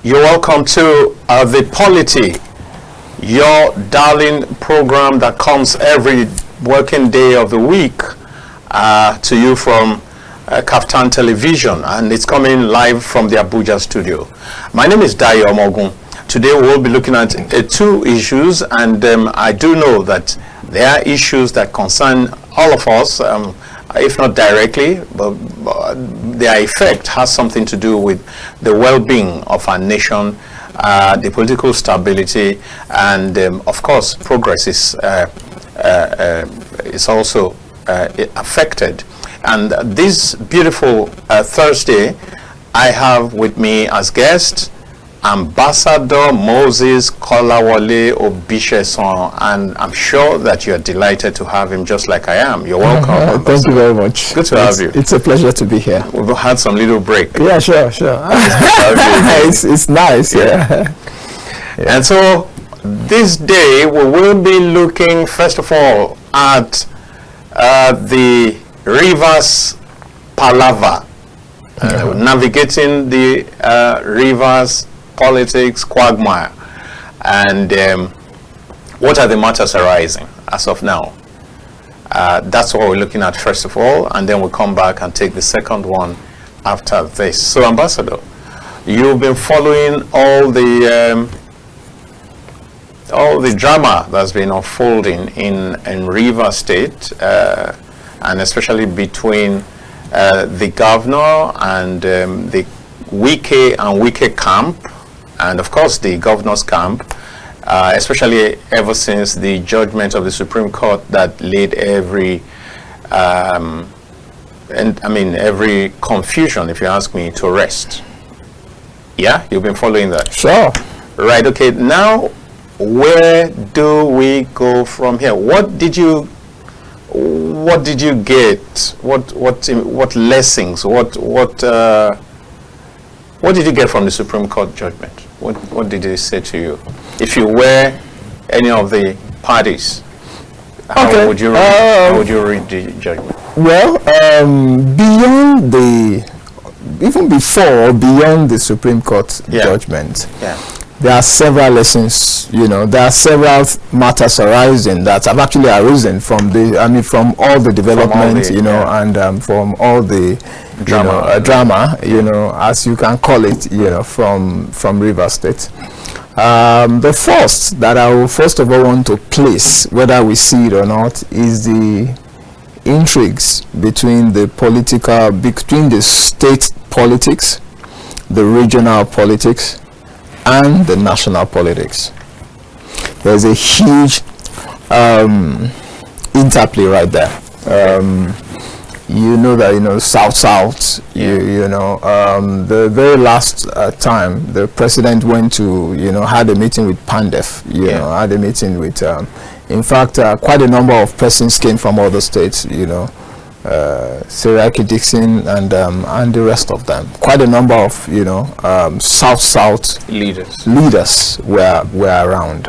You're welcome to the Polity, your darling program that comes every working day of the week to you from KAFTAN television, and it's coming live from the Abuja studio. My name is Dayo Omoogun. Today we'll be looking at two issues, and I do know that there are issues that concern all of us, if not directly, but their effect has something to do with the well-being of our nation, the political stability, and of course progress is also affected. And this beautiful Thursday, I have with me as guest Ambassador Moses Kolawole Obisesan, and I'm sure that you're delighted to have him, just like I am. You're welcome. Thank you very much. Good to have you. It's a pleasure to be here. We've had some little break. Yeah, sure. It's nice. Yeah. And so this day we will be looking first of all at the Rivers Palaver, navigating the Rivers politics quagmire, and what are the matters arising as of now. That's what we're looking at first of all, and then we'll come back and take the second one after this. So, Ambassador, you've been following all the drama that's been unfolding in Rivers State, and especially between the governor and the Wike camp, and of course the governor's camp, especially ever since the judgment of the Supreme Court that laid every every confusion, if you ask me, to rest. Yeah, you've been following that. Sure. Right. Okay. Now, where do we go from here? What did you get? What lessons? What did you get from the Supreme Court judgment? What did they say to you? If you were any of the parties, how would you read the judgment? Well, beyond the Supreme Court judgment, there are several lessons. There are several matters arising that have actually arisen from all the development, and from all the drama, as you can call it, from Rivers State. The first that I will first of all want to place, whether we see it or not, is the intrigues between the state politics, the regional politics, and the national politics. There's a huge interplay right there. South. The very last time the president went to, had a meeting with Pandef, had a meeting with, in fact, quite a number of persons came from other states, Siraki Dixon and the rest of them. Quite a number of, South leaders were around.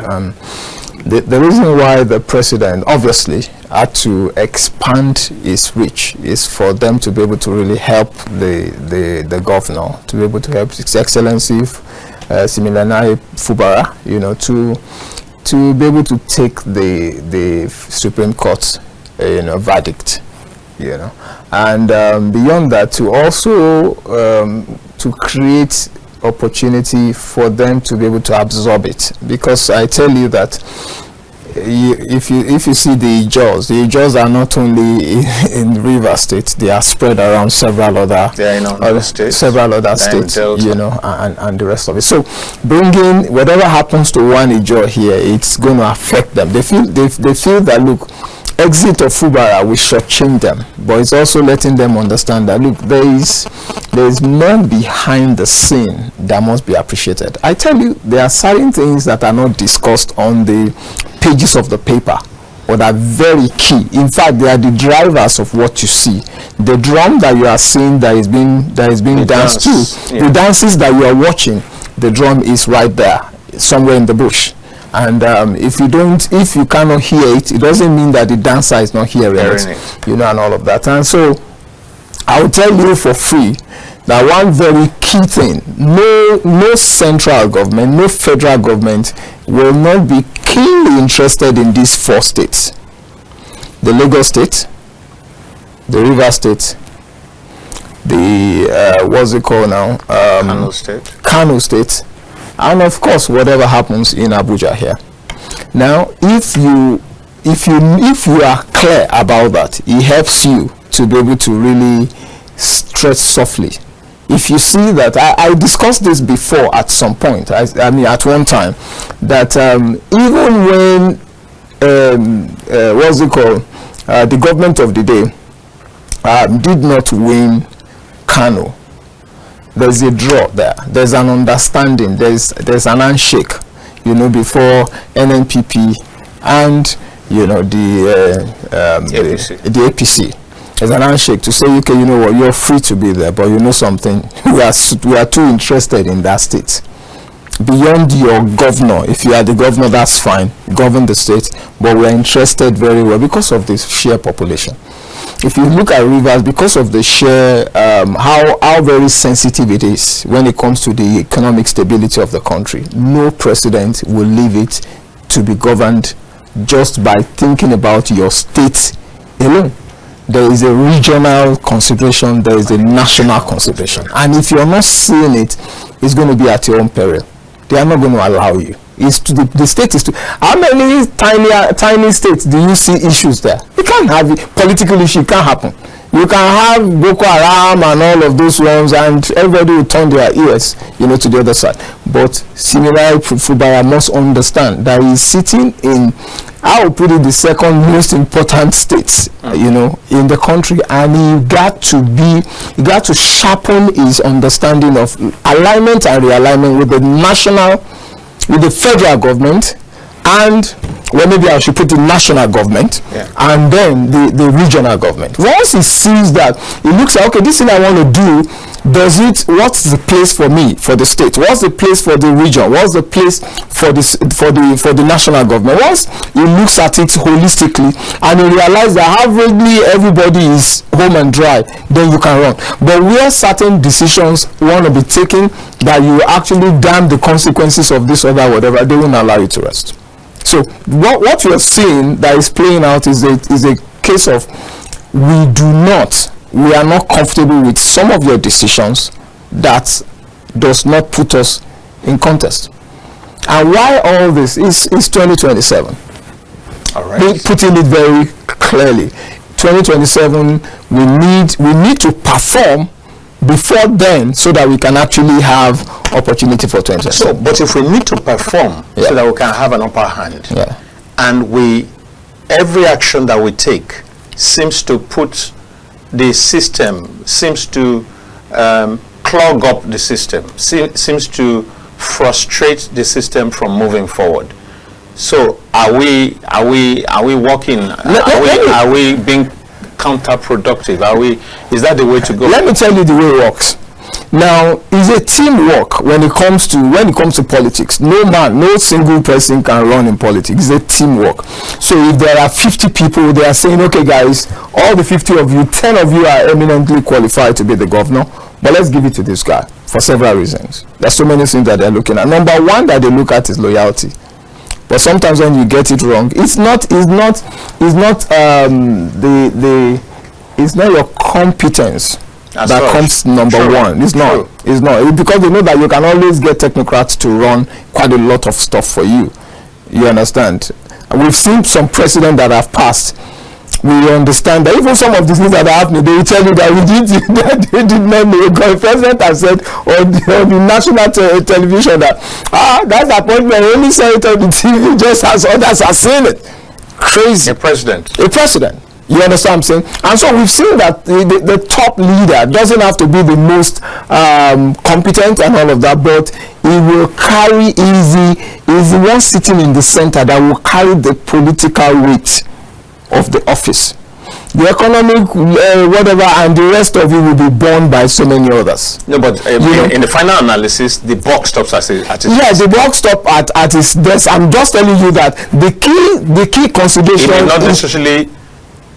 The reason why the president obviously had to expand his reach is for them to be able to really help the governor, to be able to help His Excellency Similanai Fubara, to be able to take the Supreme Court, verdict, and beyond that, to also to create opportunity for them to be able to absorb it, because I tell you that if you see the jaws are not only in Rivers State, they are spread around several other states, and the rest of it. So bringing whatever happens to one jaw here, it's going to affect them. They feel that, look, exit of Fubara will shortchange them, but it's also letting them understand that, look, there is more behind the scene that must be appreciated. I tell you, there are certain things that are not discussed on the pages of the paper, but are very key. In fact, they are the drivers of what you see. The drum that you are seeing that is being danced to, the dances that you are watching, the drum is right there, somewhere in the bush. And if you cannot hear it, it doesn't mean that the dancer is not hearing it, and all of that. And so I will tell you for free that one very key thing, no central government, no federal government will not be keenly interested in these 4 states. The Lagos State, the Rivers State, the what's it called now? Kano State, and of course whatever happens in Abuja here. Now, if you are clear about that, it helps you to be able to really stretch softly. If you see that, I discussed this before at some point, I mean at one time, that even when what's it called, the government of the day did not win Kano, there's a draw there, there's an understanding, there's an handshake, you know, before NNPP and, you know, the APC. There's an handshake to say, okay, you know what, you're free to be there, but you know something, we are too interested in that state. Beyond your governor, if you are the governor, that's fine, govern the state, but we're interested very well because of the sheer population. If you look at Rivers, because of the sheer, how very sensitive it is when it comes to the economic stability of the country, no president will leave it to be governed just by thinking about your state alone. There is a regional consideration, there is a national consideration, and if you're not seeing it, it's going to be at your own peril. They are not going to allow you. It's to the state is to. How many tiny states do you see issues there? You can't have it. Political issue can't happen. You can have Boko Haram and all of those ones, and everybody will turn their ears, you know, to the other side. But similarly, Fubara must understand that he's sitting in, I will put it, the second most important states, you know, in the country, and he got to sharpen his understanding of alignment and realignment with the national, with the federal government, and well, maybe I should put the national government, and then the regional government. Once he sees that, he looks at, okay, this thing I want to do, what's the place for me, for the state? What's the place for the region? What's the place for the national government? Once he looks at it holistically and he realizes that averagely everybody is home and dry, then you can run. But where certain decisions want to be taken that you actually damn the consequences of this or that, whatever, they won't allow you to rest. So what you're seeing that is playing out is a case of we are not comfortable with some of your decisions that does not put us in contest. And why all this is 2027. All right. Putting it very clearly, 2027 we need to perform before then, so that we can actually have opportunity for 2027. So, but if we need to perform so that we can have an upper hand, and every action that we take seems to put the system, seems to clog up the system, seems to frustrate the system from moving forward. So, are we working? Are we being counterproductive? Is that the way to go? Let me tell you the way it works. Now, it's a teamwork when it comes to politics. No single person can run in politics. It's a teamwork. So if there are 50 people, they are saying, okay guys, all the 50 of you, 10 of you are eminently qualified to be the governor, but let's give it to this guy for several reasons. There's so many things that they're looking at. Number one that they look at is loyalty. But sometimes when you get it wrong, it's not your competence that comes number one. It's not. Because they know that you can always get technocrats to run quite a lot of stuff for you. You understand? And we've seen some precedents that have passed. We understand that even some of the things that are happening, they will tell you that they did not know. Because the president has said on the national television that that's the appointment, only saw it on the TV just as others are seeing it. Crazy. A president. You understand what I'm saying? And so we've seen that the top leader doesn't have to be the most competent and all of that, but he will carry is the one sitting in the center that will carry the political weight of the office. The economic whatever, and the rest of it will be borne by so many others. No, but in the final analysis, the buck stops at his desk. Yes, the buck stops at his desk. I'm just telling you that the key consideration. It may not necessarily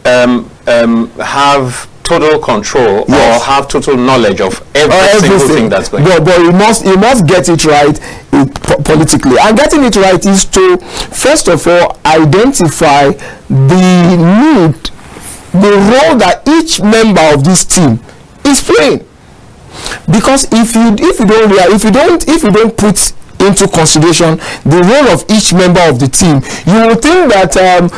have total control Yes. or have total knowledge of every single thing that's going on. But you must get it right politically. And getting it right is to, first of all, identify the need, the role that each member of this team is playing. Because if you don't put into consideration the role of each member of the team, you will think that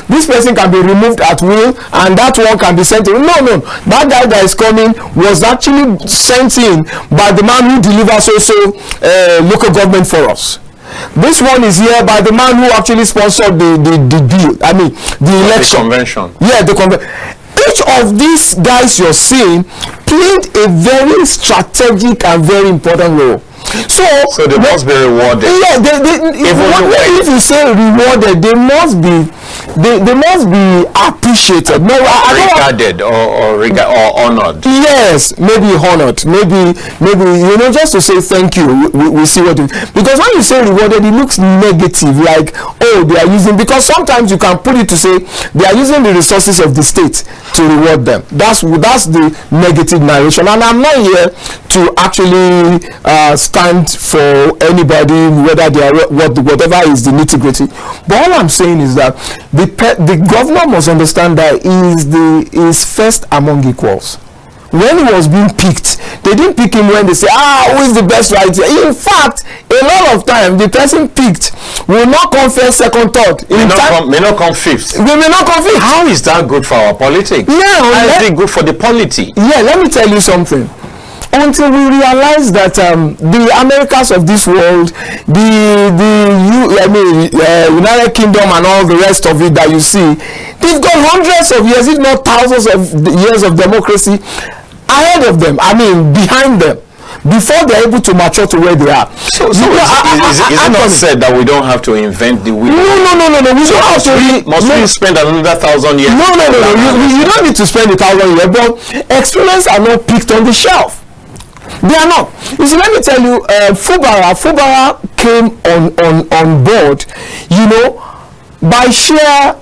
this person can be removed at will and that one can be sent in. No, that guy that is coming was actually sent in by the man who delivers also local government for us. This one is here by the man who actually sponsored the deal, I mean the election. The convention. Yeah, the convention. Each of these guys you're seeing played a very strategic and very important role. So they must be rewarded. Yeah, if you say rewarded, they must be appreciated. No, regarded or honored. Yes, maybe honored. Maybe just to say thank you. We see what you, because when you say rewarded, it looks negative, like, oh, they are using, because sometimes you can put it to say they are using the resources of the state to reward them. That's the negative narration, and I'm not here to actually stand for anybody, whether they are whatever is the nitty-gritty. But all I'm saying is that the governor must understand that he is first among equals. When he was being picked, they didn't pick him when they say, who is the best right here. In fact, a lot of time the person picked will not come first, second, third. May not come fifth. They may not come fifth. How is that good for our politics? Yeah, how is it good for the polity? Yeah, let me tell you something. Until we realize that the Americas of this world, United Kingdom and all the rest of it that you see, they've got hundreds of years, if not thousands of years of democracy ahead of them. I mean, behind them, before they're able to mature to where they are. So is it not said that we don't have to invent the wheel? No. Must we spend another 1,000 years? No. You don't need to spend 1,000 years, but experiments are not picked on the shelf. They are not. You see, let me tell you, Fubara came on board, by sheer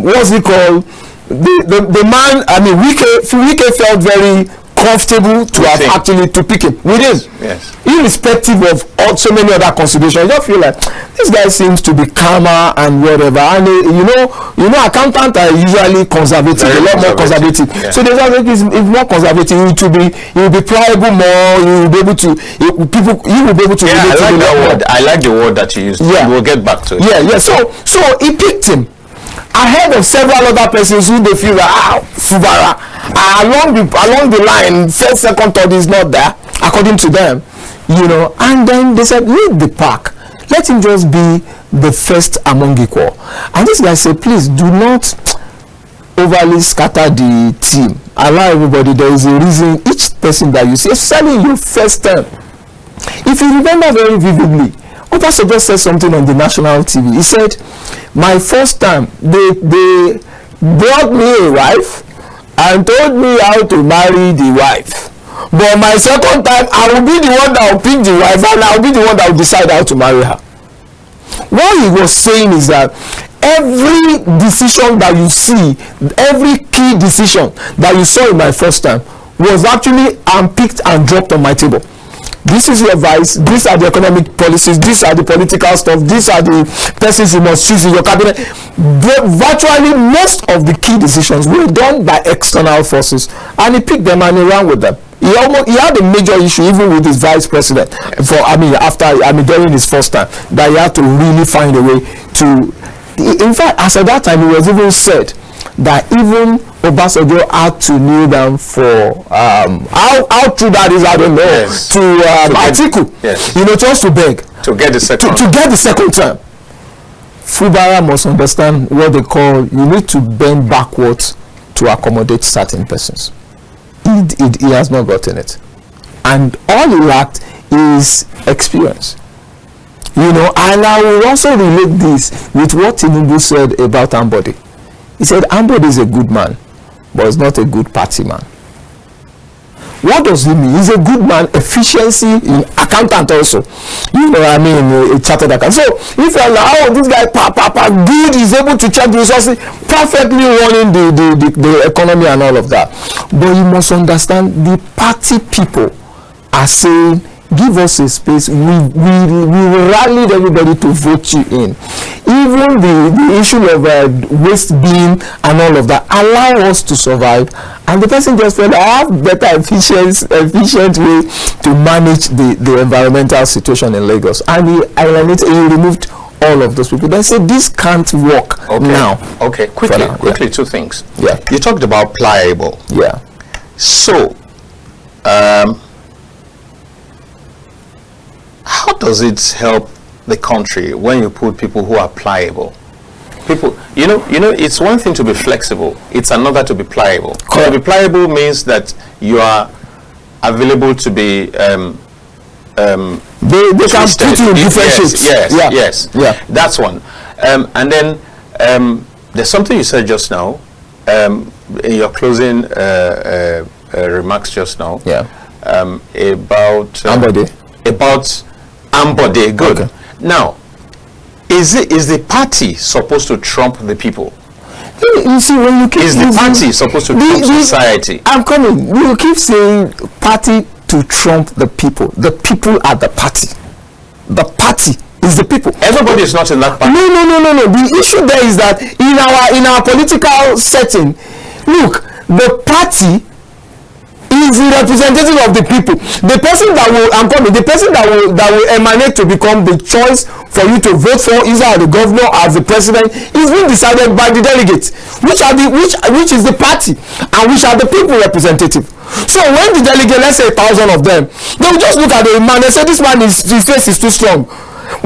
what's it called? The man, I mean, Wike felt very comfortable to have actually to pick him with him. Yes. Irrespective of so many other considerations, I just feel like this guy seems to be calmer and whatever. And accountants are usually conservative, a lot more conservative. Yeah. So they just think he's more conservative. He will be pliable more. He will be able to Yeah, I like that word. I like the word that you used. Yeah. We'll get back to it. Yeah. So he picked him ahead of several other persons who they feel like Fubara along the line, first, second, third is not there according to them, and then they said, lead the pack, let him just be the first among equal. And this guy said, please do not overly scatter the team, allow everybody. There is a reason each person that you see, especially in your first term. If you remember very vividly, Obisesan just said something on the national TV. He said, my first time they brought me a wife and told me how to marry the wife, but my second time I will be the one that will pick the wife and I will be the one that will decide how to marry her. What he was saying is that every decision that you see, every key decision that you saw in my first time was actually picked and dropped on my table. This is your advice, these are the economic policies, these are the political stuff, these are the persons you must choose in your cabinet. Virtually most of the key decisions were done by external forces, and he picked them and he ran with them. He had a major issue even with his vice president during his first time, that he had to really find a way to. In fact, as at that time, it was even said that even Obasanjo had to kneel down for how true that is, I don't know. Yes. To Atiku, yes. Just to beg to get the second to get the second term. Fubara must understand what they call, you need to bend backwards to accommodate certain persons. He has not gotten it, and all he lacked is experience. And I will also relate this with what Tinubu said about Ambode. He said Ambode is a good man, but he's not a good party man. What does it mean? He's a good man, efficiency in accountant also. You know what I mean? A chartered accountant. So if you're like, oh, this guy, good, he's able to check the resources, perfectly running the economy and all of that. But you must understand, the party people are saying, give us a space. We rallied everybody to vote you in. Even the issue of waste bin and all of that, allow us to survive. And the person just said, I have better efficient way to manage the environmental situation in Lagos. And he removed all of those people. They said this can't work now. Okay, quickly, two things. Yeah. You talked about pliable. Yeah. So, how does it help the country when you put people who are pliable? People, you know, it's one thing to be flexible. It's another to be pliable. To be pliable means that you are available to be. They can put you in different shapes. Yes. That's one. And then there's something you said just now in your closing remarks just now. Yeah. About Ambode. About Ambode. Good. Okay. Now, is the party supposed to trump the people? You see, when you keep is the party supposed to trump society? I'm coming. You keep saying party to trump the people. The people are the party. The party is the people. Everybody is not in that party. No. The issue there is that in our political setting, look, the party is the representative of the people. The person that will emanate to become the choice for you to vote for, either the governor or the president, is being decided by the delegates, which is the party and which are the people representative. So when the delegate, let's say 1,000 of them, they will just look at the man and say, this man his face is too strong.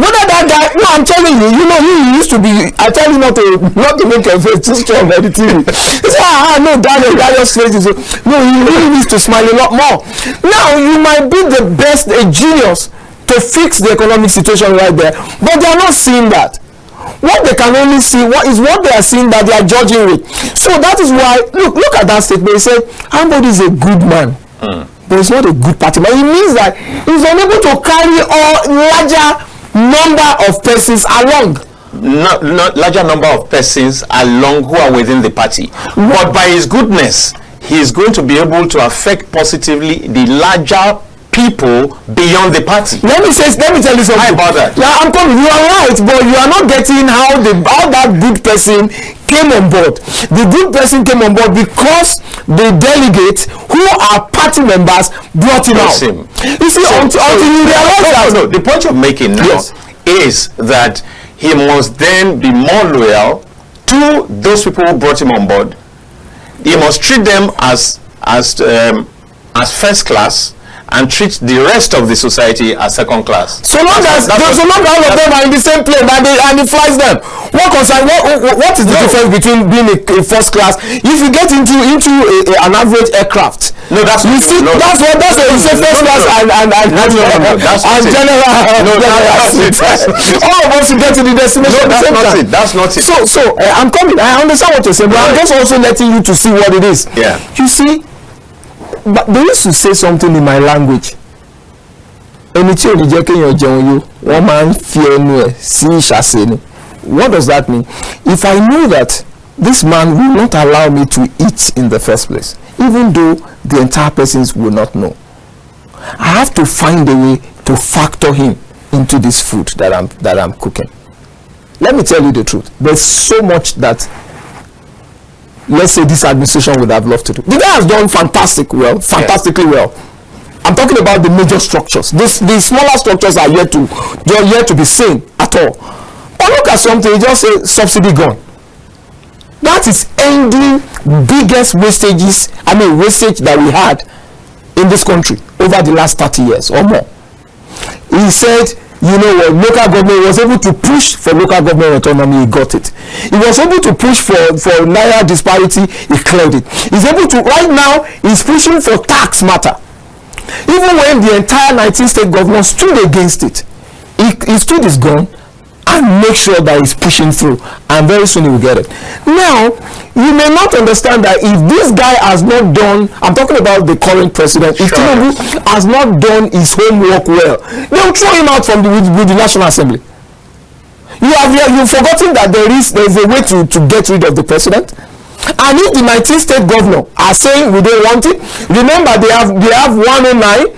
Whether that guy, no, I'm telling you, he used to be, I tell you not to make your face too strong on the TV. He said, no, Dayo's face is, no, he really needs to smile a lot more. Now, you might be the best, a genius to fix the economic situation right there, but they are not seeing that. What they can only see, what they are seeing that they are judging with. So that is why, look at that statement. He said, Ambode is a good man. But he's not a good party man. It means that he's unable to carry a larger number of persons along. Not larger number of persons along who are within the party. But by his goodness, he is going to be able to affect positively the larger people beyond the party. Let me tell you something. How about that? Yeah, I'm coming. You are right, but you are not getting how that good person came on board. The good person came on board because the delegates who are party members brought him out. You see, until you realize that. No, the point you're making now is that he must then be more loyal to those people who brought him on board. He must treat them as first class and treat the rest of the society as second class. So long as all of them are in the same plane and he flies them. What is the difference between being a first class? If you get into an average aircraft, that's what you say first class and general. All of us will get to the destination. That's not it. So I'm coming. I understand what you're saying, but I'm just also letting you to see what it is. Yeah. You see. But they used to say something in my language. What does that mean? If I know that this man will not allow me to eat in the first place, even though the entire persons will not know, I have to find a way to factor him into this food that I'm cooking. Let me tell you the truth. There's so much that, let's say, this administration would have loved to do. The guy has done fantastically well. I'm talking about the major structures. The smaller structures are yet to be seen at all. But look at something, he just said subsidy gone. That is ending biggest wastage that we had in this country over the last 30 years or more. He said, you know what, local government was able to push for local government autonomy, he got it. He was able to push for naira disparity, he cleared it. He's able to, right now, he's pushing for tax matter. Even when the entire 19 state governors stood against it, he stood his ground and make sure that he's pushing through, and very soon he will get it. Now, you may not understand that if this guy has not done, I'm talking about the current president, if Tinubu has not done his homework well, they'll throw him out from with the National Assembly. You've forgotten that there's a way to get rid of the president. And if the 19 state governor are saying we don't want it, remember they have 109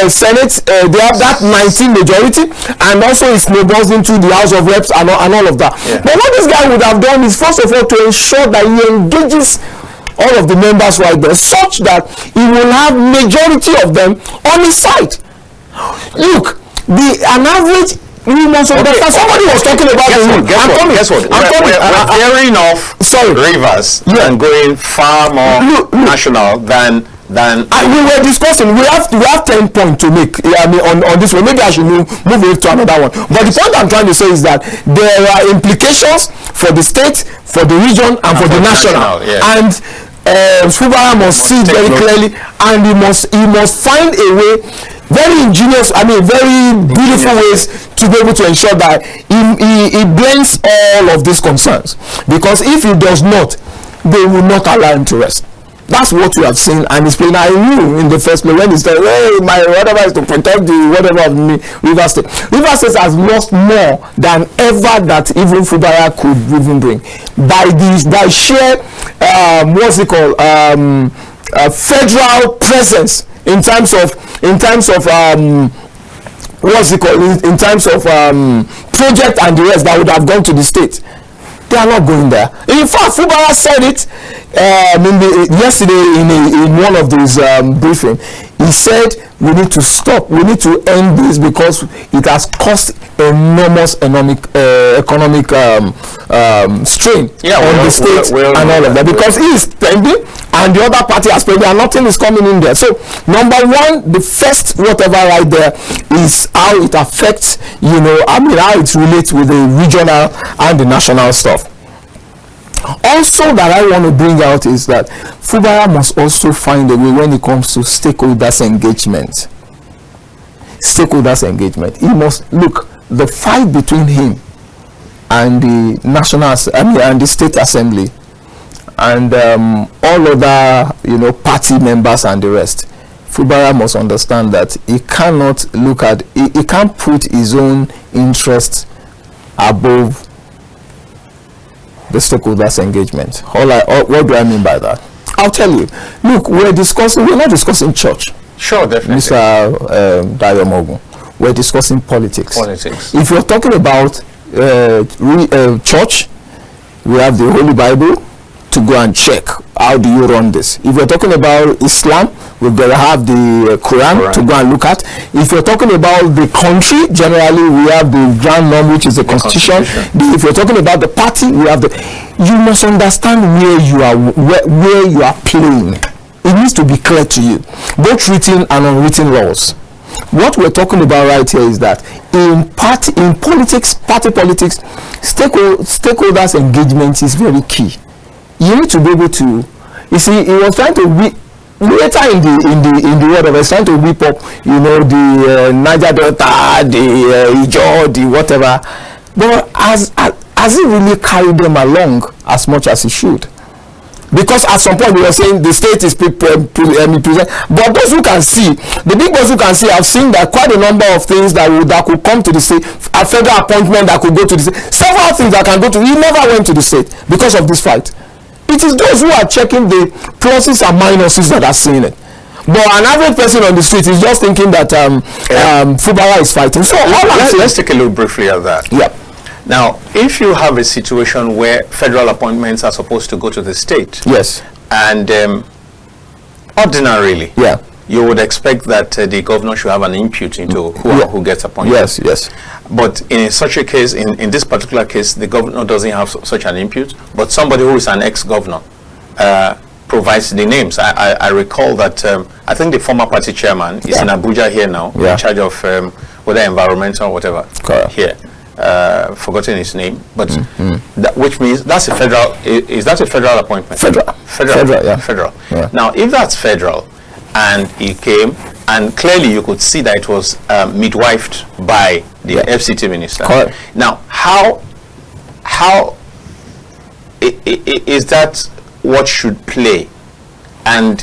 Senate, they have that 19 majority, and also it snowballs into the House of Reps and all of that. Yeah. But what this guy would have done is first of all to ensure that he engages all of the members right there, such that he will have majority of them on his side. Look, an average. Somebody was talking about the rule. Guess what? We're veering off rivers and going far more national than we were discussing. We have 10 points to make. I mean, on this one, maybe I should move it to another one. But the point I'm trying to say is that there are implications for the state, for the region, and for the national. And Fubara must see very clearly, and he must find a way. Very ingenious, very beautiful ways to be able to ensure that he blends all of these concerns. Because if he does not, they will not allow him to rest. That's what we have seen, and it's been, I knew in the first place when he said, hey, my whatever is to protect the whatever of me, River State. River State has lost more than ever that even Fubara could even bring. By sheer, federal presence in terms of project and the rest that would have gone to the state. They are not going there. In fact, Fubara said it yesterday in one of these briefings. He said we need to stop. We need to end this because it has caused enormous economic strain on the state and all of that. Because he is spending and the other party has spending and nothing is coming in there. So number one, the first whatever right there is how it affects, how it relates with the regional and the national stuff. Also that I want to bring out is that Fubara must also find a way when it comes to stakeholders engagement. He must look, the fight between him and the and the state assembly and all other party members and the rest. Fubara must understand that he cannot he can't put his own interests above the stakeholders engagement. What do I mean by that? I'll tell you. Look, we're not discussing church. Sure, definitely. Mr. Dayo Omoogun. We're discussing politics. If you're talking about church, we have the Holy Bible to go and check. How do you run this? If you're talking about Islam, we've got to have the Quran to go and look at. If you're talking about the country, generally we have the grand norm, which is the constitution. If you're talking about the party, we have you must understand where you are playing. It needs to be clear to you, both written and unwritten laws. What we're talking about right here is that in party politics, stakeholders engagement is very key. You need to be able to, you see, he was trying to later in the world of trying to whip up, the Niger Delta, the Ijo, the whatever. But has he really carried them along as much as he should? Because at some point we were saying the state is present, but those who can see, the big boys who can see, have seen that quite a number of things that could come to the state, a federal appointment that could go to the state, several things that can go to. He never went to the state because of this fight. It is those who are checking the pluses and minuses that are seeing it. But an average person on the street is just thinking that Fubara is fighting. So let's take a look briefly at that. Yeah. Now, if you have a situation where federal appointments are supposed to go to the state, yes, and ordinarily, you would expect that the governor should have an input into who gets appointed. Yes. But in such a case, in this particular case, the governor doesn't have such an input, but somebody who is an ex-governor provides the names. I recall that I think the former party chairman is in Abuja here now, in charge of whether environmental or whatever. Correct. Here. Forgotten his name, but which means that's a federal. Is that a federal appointment? Federal. Yeah. Now, if that's federal, and he came, and clearly you could see that it was midwifed by the FCT minister. Correct. Now, how is that what should play, and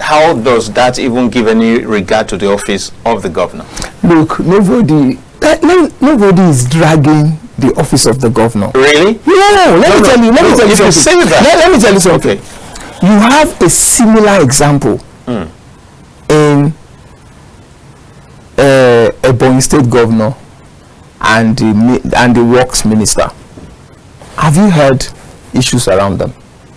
how does that even give any regard to the office of the governor? Look, nobody is dragging the office of the governor. Really? No, let me tell you something. Say that. Let me tell you something. Okay. You have a similar example in Ebonyi State governor and the works minister. Have you heard issues around them?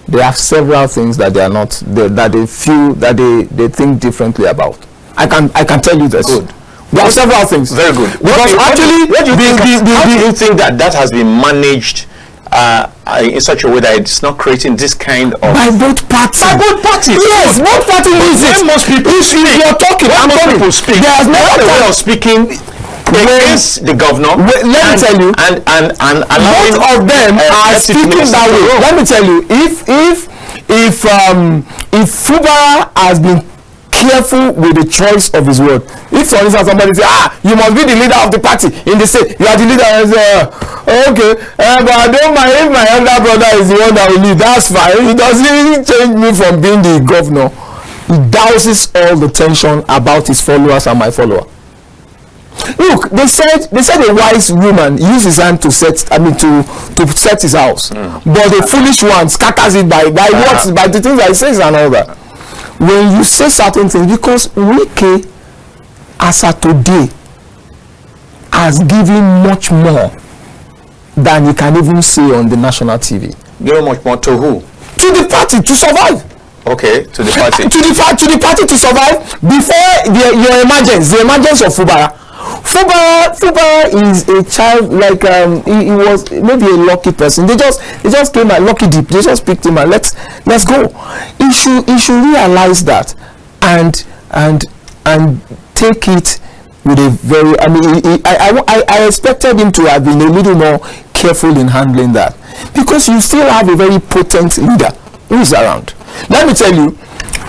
They have several things that they are not that they feel that they think differently about. I can tell you this. Good. There are several things. Very good. Because how do you think that has been managed in such a way that it's not creating this kind of by both parties? By both parties. Yes, both parties use it. Most people speak. You're talking. I'm talking. People speak. There's no way of speaking against the governor. Let me tell you. And both of them are speaking that way. Let me tell you. If Fubara has been careful with the choice of his word. If for instance somebody say, you must be the leader of the party in the state, you are the leader, and say, okay, but I don't mind if my elder brother is the one that will lead, that's fine. It doesn't change me from being the governor. He douses all the tension about his followers and my follower. Look, they said a wise woman used his hand to set his house, but a foolish one scatters it by words, by the things that he says and all that. When you say certain things, because Wike, as of today, has given much more than he can even say on the national TV. Give much more to who? To the party to survive. Okay, to the party. to the party to survive before the emergence of Fubara. Fubara is a child like he was maybe a lucky person. They just came at lucky deep. They just picked him and let's go. He should realize that and take it with a very. I expected him to have been a little more careful in handling that, because you still have a very potent leader who is around. Let me tell you.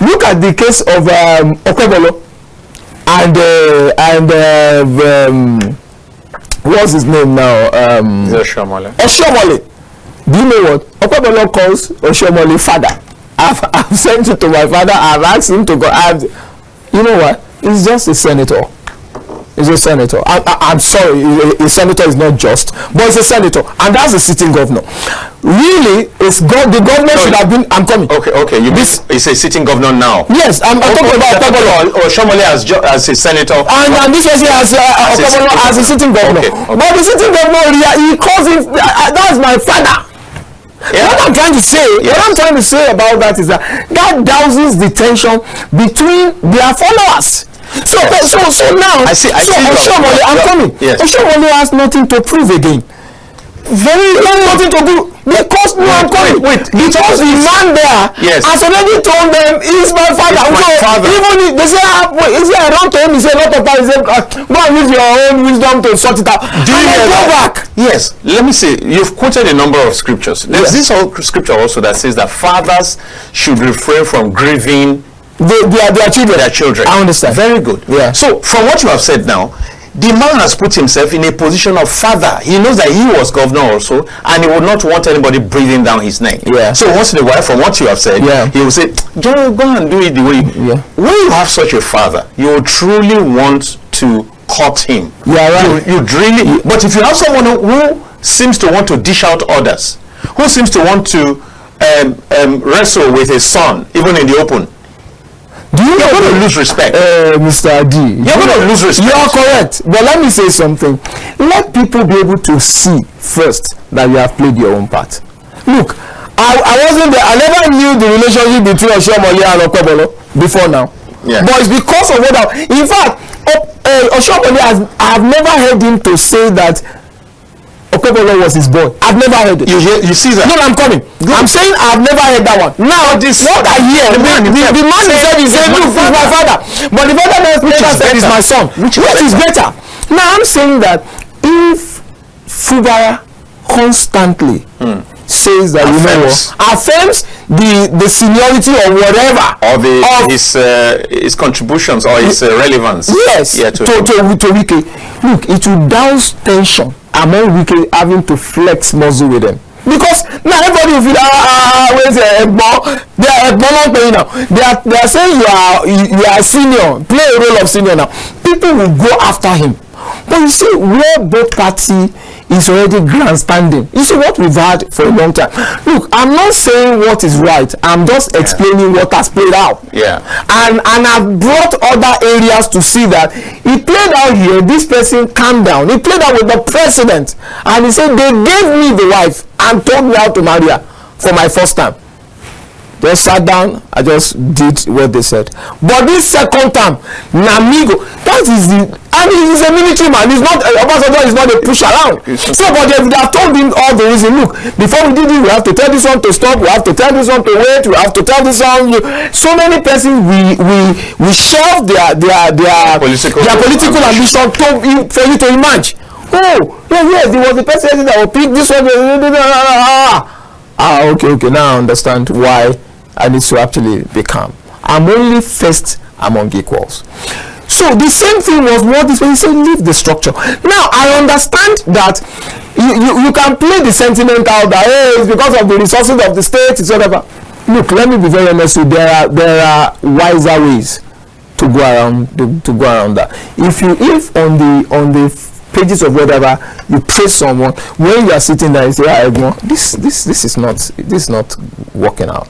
Look at the case of Okwebolo. And what's his name now? Oshomole. Do you know what? Okwebolo calls Oshomole father. I've sent it to my father. I've asked him to go. You know what? He's just a senator. He's a senator. I'm sorry, a senator is not just, but he's a senator, and that's a sitting governor. Really, the government should have been. I'm coming. Okay. He's a sitting governor now. Yes, I'm talking about Okwebolo. Shomole as a senator. And this was as a sitting governor. Okay. But the sitting governor, he calls him. That's my father. Yeah. What I'm trying to say about that is that douses the tension between their followers. So now I see Oshomole, I'm coming. Yes. Oshomole has nothing to prove again. Nothing to do, because I'm coming. Because the man there has already told them he's my father. Even they say, is there around to him? He said, not of time. He said, go and use your own wisdom to sort it out. Do you go back? Yes. Let me see. You've quoted a number of scriptures. There's this scripture also that says that fathers should refrain from grieving their children. I understand. Very good. Yeah. So from what you have said now, the man has put himself in a position of father. He knows that he was governor also, and he would not want anybody breathing down his neck. Yeah. So once in a while, from what you have said, he will say, go and do it the way. When you have such a father, you will truly want to cut him. Yeah, right. You really. But if you have someone who seems to want to dish out orders, who seems to want to wrestle with his son, even in the open, you're going to lose respect. Mr. D. You're going to lose respect. You are correct. But let me say something. Let people be able to see first that you have played your own part. Look, I wasn't there. I never knew the relationship between Oshomole and Okwebolo before now. Yeah. But it's because of what in fact, Oshomole I have never heard him to say that Okwebolo was his boy. I've never heard it. You see that? No, I'm coming. Good. I'm saying I've never heard that one. Now, what I hear, the man himself is saying, look, he's my father. But the father later said he's my son. Which is better. Now, I'm saying that if Fubara constantly says that affirms the seniority or whatever, or his contributions or his relevance. Yes, to Wike. Look, it will douse tension among Wike having to flex muscle with them. Because now everybody will feel they are saying you are senior, play a role of senior now. People will go after him. But you see, where both party is already grandstanding. You see what we've had for a long time. Look, I'm not saying what is right. I'm just explaining what has played out. Yeah. And I've brought other areas to see that it played out here. This person calmed down. He played out with the president, and he said they gave me the wife and told me how to marry her for my first time. Just sat down, I just did what they said. But this second time, Namigo, that is and he's a military man. He's not Obasanjo is not a push around. So, but they have told him all the reason. Look, before we did it, we have to tell this one to stop. We have to tell this one to wait. We have to tell this one. So many persons we shelve their political ambition for you to emerge. Oh, yes, it was the president that will pick this one. Okay, now I understand why I need to actually be calm. I'm only first among equals. So the same thing was what this way. He said, leave the structure. Now I understand that you can play the sentiment out that it's because of the resources of the state, it's whatever. Look, let me be very honest with you. There are wiser ways to go around that. If on the pages of whatever you praise someone, when you are sitting there and say, this is not working out.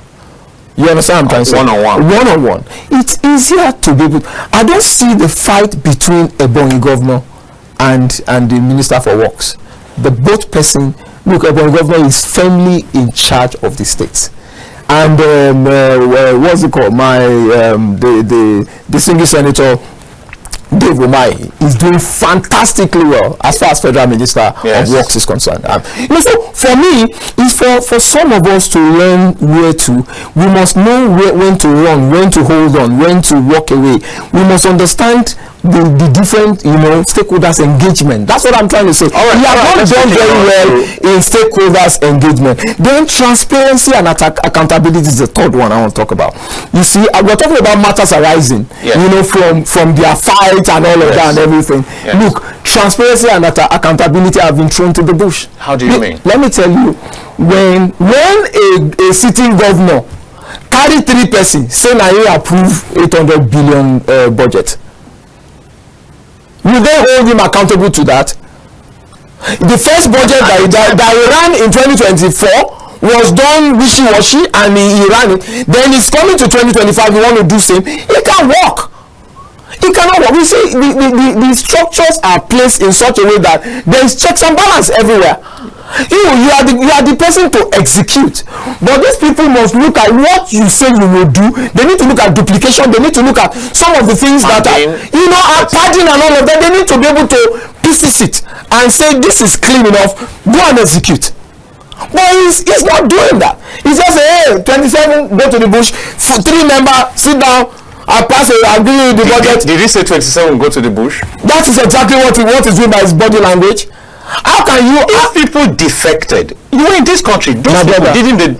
You understand what I'm trying to say? One-on-one. It's easier to be able. I don't see the fight between Ebonyi governor and the minister for works. The both person, look, Ebonyi governor is firmly in charge of the states. And what's it called? The single senator Dave Umahi is doing fantastically well as far as Federal Minister of Works is concerned. So for me, it's for some of us to learn where to. We must know when to run, when to hold on, when to walk away. We must understand the different, stakeholders engagement. That's what I'm trying to say. We have not done very well in stakeholders engagement. Then transparency and accountability is the third one I want to talk about. You see, we're talking about matters arising, from their fight and all of that and everything. Look, transparency and accountability have been thrown to the bush. How do you mean? Let me tell you, when a sitting governor carry 3 persons say now he approve 800 billion budget, will they hold him accountable to that? The first budget that he ran in 2024 was done wishy-washy and he ran it. Then he's coming to 2025, he want to do same. He can't work. He cannot work. We see the structures are placed in such a way that there is checks and balance everywhere. You are the person to execute, but these people must look at what you say you will do. They need to look at duplication. They need to look at some of the things that are padding and all of that. They need to be able to pieces it and say this is clean enough, go and execute. But he's not doing that. He's just saying, hey, 27, go to the bush, 3 members, sit down, I pass it, I agree with the budget. Did he say 27 will go to the bush? That is exactly what is doing by his body language. How can you? If people defected, you were in this country. Didn't they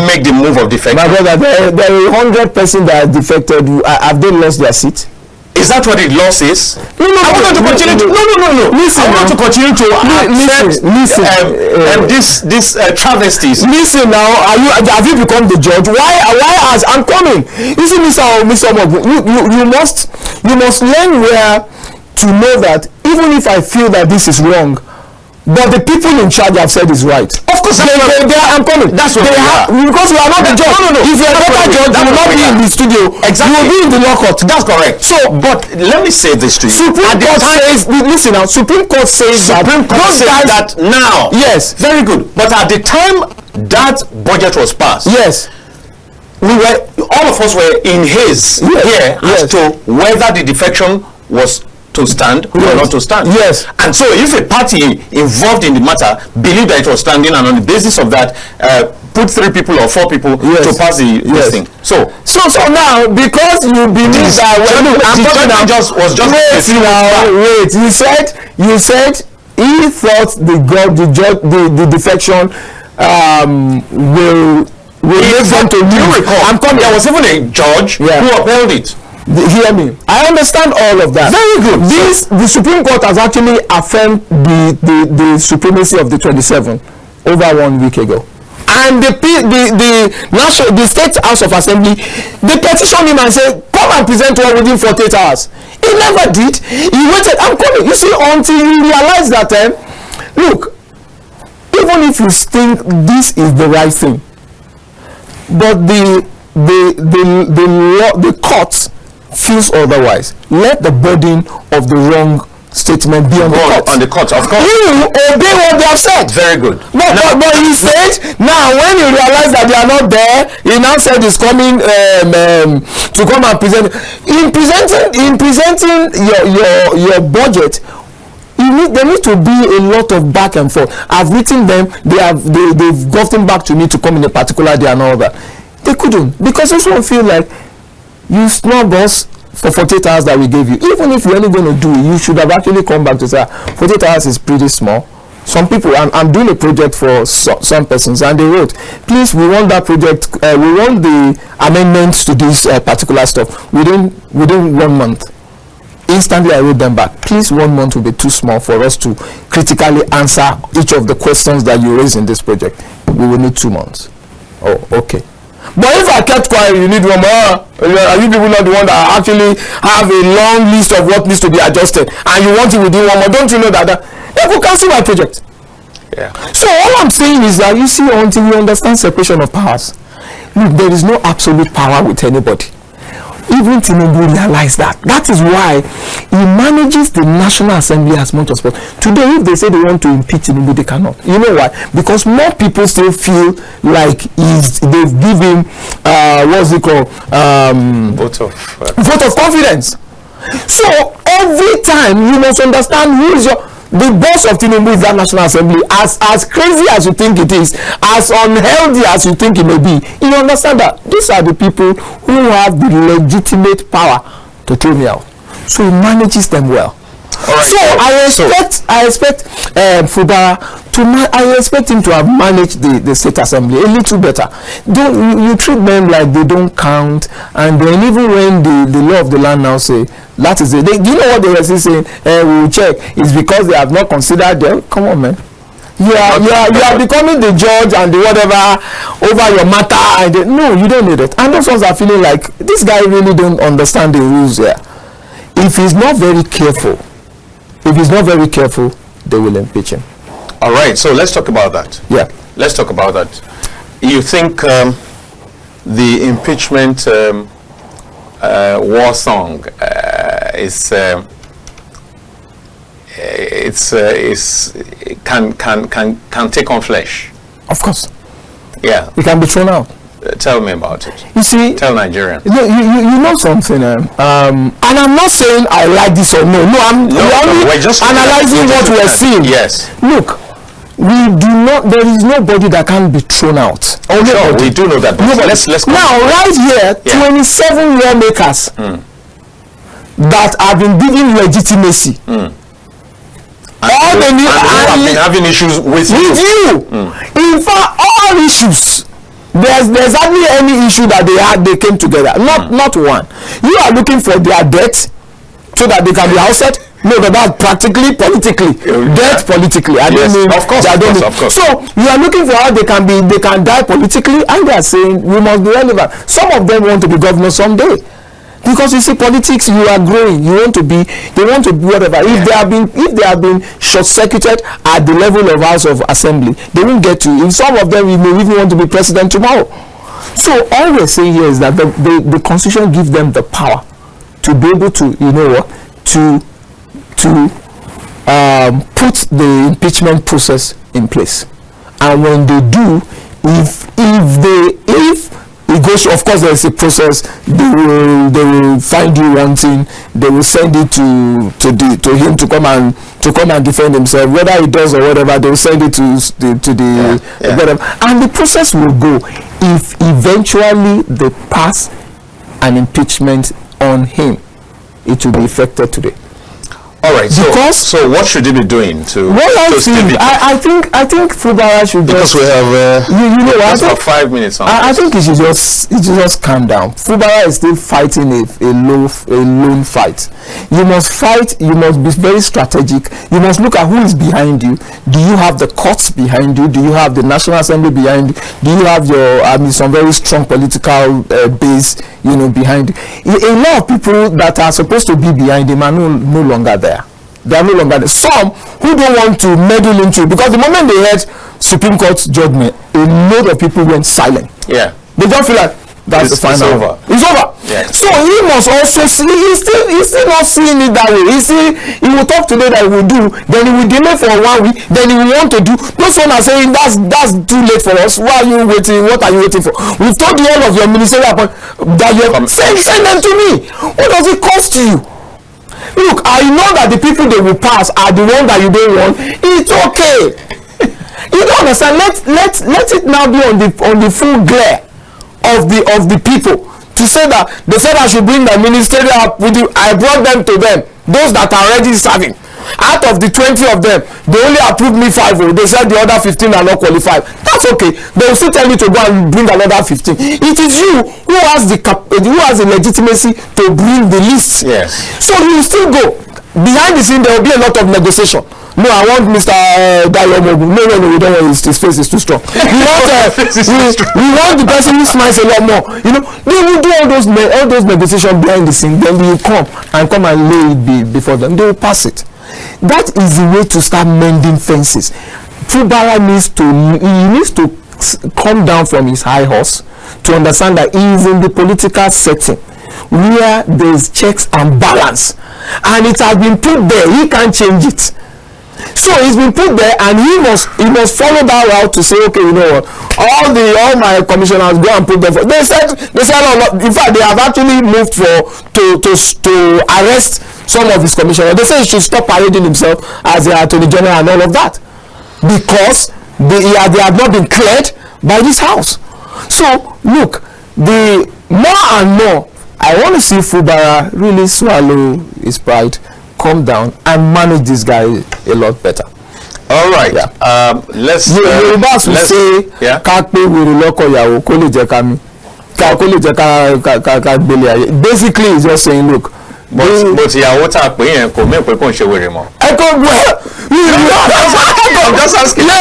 make the move of defecting? My brother, there are 100 persons that are defected. Have they lost their seat? Is that what the loss is? No. I want to continue. No. Listen, I want to continue to listen. This travesties. Listen now. Have you become the judge? Why as I'm coming? You see, Mr. Omoogun, you must learn where to know that even if I feel that this is wrong, but the people in charge have said is right. Of course, I'm coming. That's what because we are not the judge. No. If you're a better judge, you will not be in the studio. Exactly. You will be in the law court. That's correct. So, but let me say this to you. Supreme Court says that now. Yes. Very good. But at the time that budget was passed. Yes. All of us were in haze as to whether the defection was to stand or not to stand. Yes. And so if a party involved in the matter believed that it was standing, and on the basis of that put 3 people or 4 people to pass this thing. So now, because you believe that wait, you said he thought the defection will make them to lose. I'm coming. There was even a judge who upheld it. Hear me. I understand all of that. Very good. The Supreme Court has actually affirmed the supremacy of the 27 over 1 week ago. And the State House of Assembly, they petitioned him and said, come and present one within 48 hours. He never did. He waited. I'm coming. You see, until you realize that, look, even if you think this is the right thing, but the court feels otherwise, let the burden of the wrong statement be on the court. Of course. You obey what they have said. Very good. But he said, now when he realized that they are not there, he now said he's coming to come and present. In presenting your budget, there needs to be a lot of back and forth. I've written them. They've gotten back to me to come in a particular day and all that. They couldn't, because this one feel like you snub us for 48 hours that we gave you. Even if you're only going to do it, you should have actually come back to say 48 hours is pretty small. Some people, I'm doing a project for some persons, and they wrote, please, we want that project, we want the amendments to this particular stuff within 1 month. Instantly I wrote them back, please, 1 month will be too small for us to critically answer each of the questions that you raise in this project. We will need 2 months. Oh, okay. But if I kept quiet, you need 1 more. Are you people not the one that actually have a long list of what needs to be adjusted, and you want it within 1 month? Don't you know that they could cancel my project? Yeah. So all I'm saying is that, you see, until you understand separation of powers, look, there is no absolute power with anybody. Even Tinubu realized that. That is why he manages the National Assembly as much as possible. Today, if they say they want to impeach Tinubu, they cannot. You know why? Because more people still feel like they've given what's it called? Vote of confidence. So every time you must understand who is the boss of Tinubu is that National Assembly. As crazy as you think it is, as unhealthy as you think it may be, you understand that these are the people who have the legitimate power to throw me out. So he manages them well. All right. So I expect Fubara I expect him to have managed the State Assembly a little better. You treat them like they don't count, and then even when the law of the land now say that is it. You know what they were saying? We will check. It's because they have not considered them. Come on, man. You are becoming the judge and the whatever over your matter. No, you don't need it. And those ones are feeling like this guy really don't understand the rules here. If he's not very careful, they will impeach him. All right, so let's talk about that. Yeah. Let's talk about that. You think the impeachment war song can take on flesh? Of course. Yeah. It can be thrown out. Tell me about it. You see, tell Nigerians. You know something, and I'm not saying I like this or no. We're just analyzing what we're seeing. Yes. Look, there is nobody that can be thrown out. Oh, sure, we do know that. But let's now, right here, 27 lawmakers that have been given legitimacy. All they need have been having issues with you. In fact, all issues. There's hardly any issue that they came together. Not one. You are looking for their debt so that they can be ousted. No, but that's practically politically. Debt politically. I don't mean. Of course. So you are looking for how they can die politically, and they are saying we must be relevant. Some of them want to be governor someday. Because you see, politics, you are growing. They want to be whatever. If they have been short-circuited at the level of House of Assembly, they won't get to. If some of them may even want to be president tomorrow. So all we're saying here is that the Constitution gives them the power to be able to, put the impeachment process in place. And when they do, if it goes, of course, there is a process. They will find you wanting. They will send it to him to come and defend himself. Whether he does or whatever, they will send it to the whatever, and the process will go. If eventually they pass an impeachment on him, it will be effected today. All All right. So what should he be doing to? Well, I think Fubara should because we have you know what? About 5 minutes on. I think he should just calm down. Fubara is still fighting a lone fight. You must fight. You must be very strategic. You must look at who is behind you. Do you have the courts behind you? Do you have the National Assembly behind you? Do you have some very strong political base, behind you? A lot of people that are supposed to be behind him are no longer there. They are no longer there. Some who don't want to meddle into it, because the moment they heard Supreme Court's judgment, a lot of people went silent. Yeah. They don't feel like that's the final. It's over. It's over. Yes. So he must also see. He's still not seeing it that way. He will talk today that he will do, then he will delay for 1 week, then he will want to do. Those one are saying that's too late for us. Why are you waiting? What are you waiting for? We've told you all of your ministerial that you send them to me. What does it cost you? Look, I know that the people they will pass are the ones that you don't want. It's okay. You don't understand. Let it now be on the full glare of the people to say that they said I should bring the ministerial with you. I brought them to them, those that are already serving. Out of the 20 of them, they only approved me 5. They said the other 15 are not qualified. That's okay. They will still tell me to go and bring another 15. It is you who has the legitimacy to bring the list. Yes. So you will still go. Behind the scene, there will be a lot of negotiation. No, I want Mr. Dayo Omoogun. No, we don't want his face is too strong. We want the person who smiles a lot more. They will do all those negotiations behind the scene. Then you come and lay it before them. They will pass it. That is the way to start mending fences. Fubara needs to come down from his high horse to understand that he is in the political setting where there is checks and balance, and it has been put there. He can't change it. So he's been put there, and he must follow that route to say, okay, you know what? All my commissioners go and put them for. They said in fact they have actually moved to arrest some of his commissioners. They say he should stop parading himself as the Attorney General and all of that, because they have not been cleared by this house. So look, the more and more I want to see Fubara really swallow his pride, calm down, and manage this guy a lot better. All right. Yeah. Let's say basically it's just saying, look, but ìyàwó tá a pè yẹn kò mí pé kò ń ṣe wèrè mọ́. I'm just asking. Even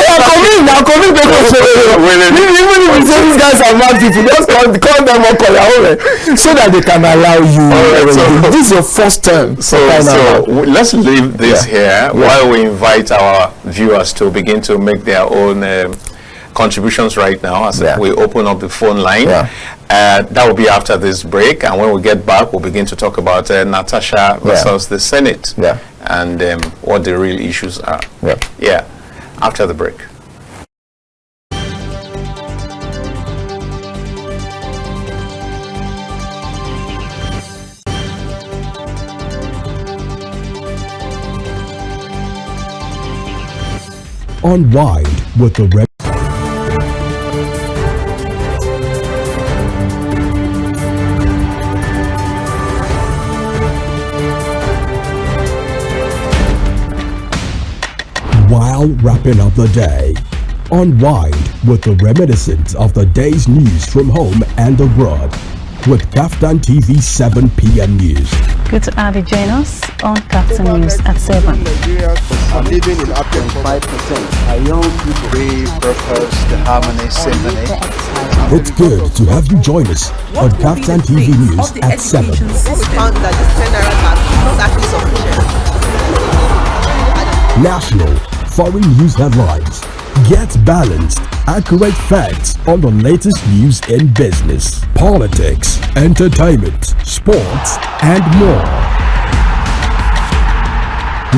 if you say these guys are mad people, just call them up Kolawole so that they can allow you. Right, so this is your first term. So let's leave this here while we invite our viewers to begin to make their own contributions right now as we open up the phone line. That will be after this break, and when we get back, we'll begin to talk about Natasha versus the Senate and what the real issues are. After the break. Unwind with the While wrapping up the day, unwind with the reminiscence of the day's news from home and abroad with KAFTANTV 7 p.m. news. Good to have you join us on KAFTAN News at 7. Nigerians are living in abject 5%. Are young people pay purpose, the harmony, symphony. It's good to have you join us on KAFTANTV News at 7. We found that the 10 naira is not actually sufficient. National, foreign news headlines. Get balanced, accurate facts on the latest news in business, politics, entertainment, sports, and more.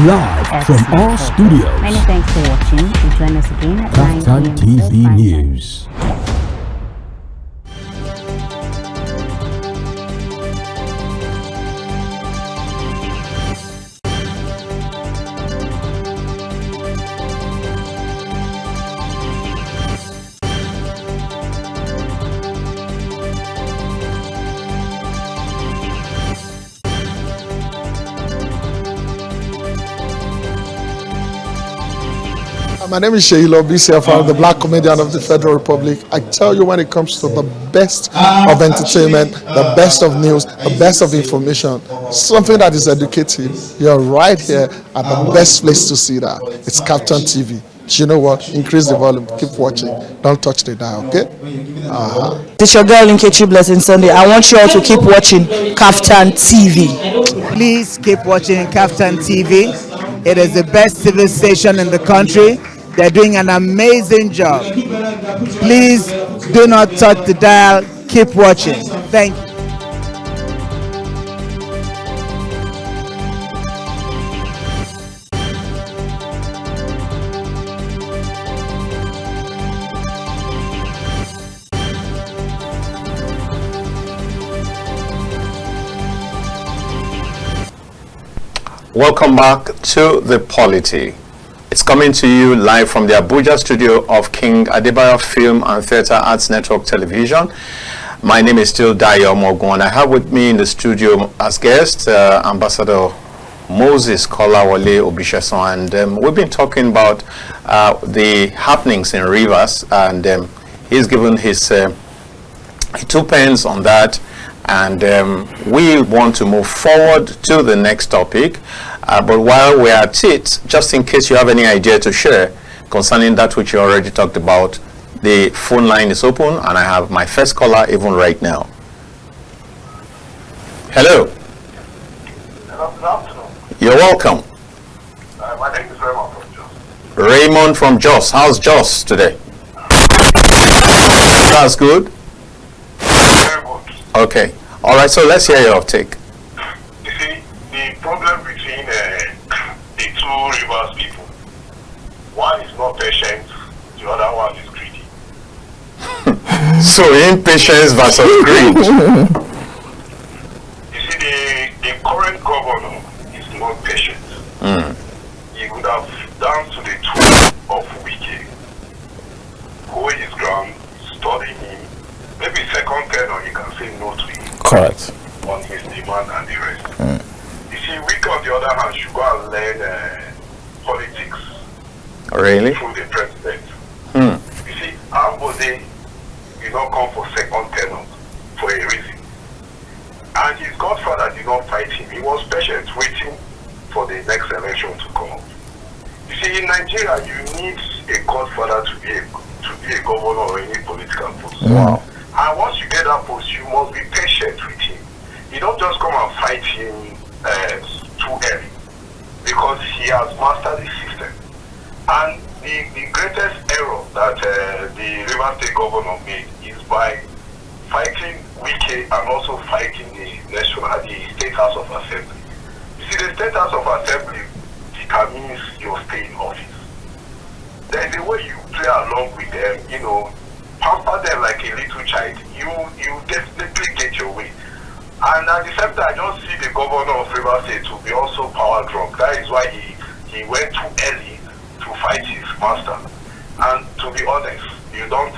Live from our studios. Many thanks for watching. And join us again at 9 p.m. KAFTANTV News. My name is Obisesan, the Black Comedian of the Federal Republic. I tell you, when it comes to the best of entertainment, the best of news, the best of information, something that is educative, you're right here at the best place to see that. It's KAFTANTV. You know what? Increase the volume. Keep watching. Don't touch the dial, okay? This your girl Nkechi Blessing Sunday. I want you all to keep watching KAFTANTV. Please keep watching KAFTANTV. It is the best TV station in the country. They're doing an amazing job. Please do not touch the dial. Keep watching. Thank you. Welcome back to the Polity. It's coming to you live from the Abuja studio of King Adebayo Film and Theatre Arts Network Television. My name is still Dayo Omoogun, and I have with me in the studio as guest Ambassador Moses Kolawole Obisesan, and we've been talking about the happenings in Rivers, and he's given his 2 pence on that. And we want to move forward to the next topic, but while we're at it, just in case you have any idea to share concerning that which you already talked about, the phone line is open, and I have my first caller even right now. Hello. Hello, good afternoon. You're welcome. My name is Raymond from Jos. Raymond from Jos. How's Jos today? That's good. Very good. Okay. All right, so let's hear your take. You see, the problem between the two Rivers people, one is not patient, the other one is greedy. So impatience versus greed. You see, the current governor is not patient. He would have done to the tune of Wike, go his ground, study him, maybe second tenor, he can say no to him. Correct. On his demand and the rest. You see, Wike on the other hand should go and learn politics. Really? Through the president. You see, Ambode did not come for second tenor for a reason. And his godfather did not fight him. He was patient, waiting for the next election to come up. You see, in Nigeria, you need a godfather to be a governor or any political post. Wow. And once you get that post, you must be patient with him. You don't just come and fight him too early, because he has mastered the system. And the greatest error that the Rivers State governor made is by fighting Wike and also fighting the State House of Assembly. You see, the State House of Assembly determines your stay in office. There's a way you play along with them, you know, pamper them like a little child, you definitely get your way. And at the same time, I just see the governor of Rivers State to be also power drunk. That is why he went too early to fight his master. And to be honest, you don't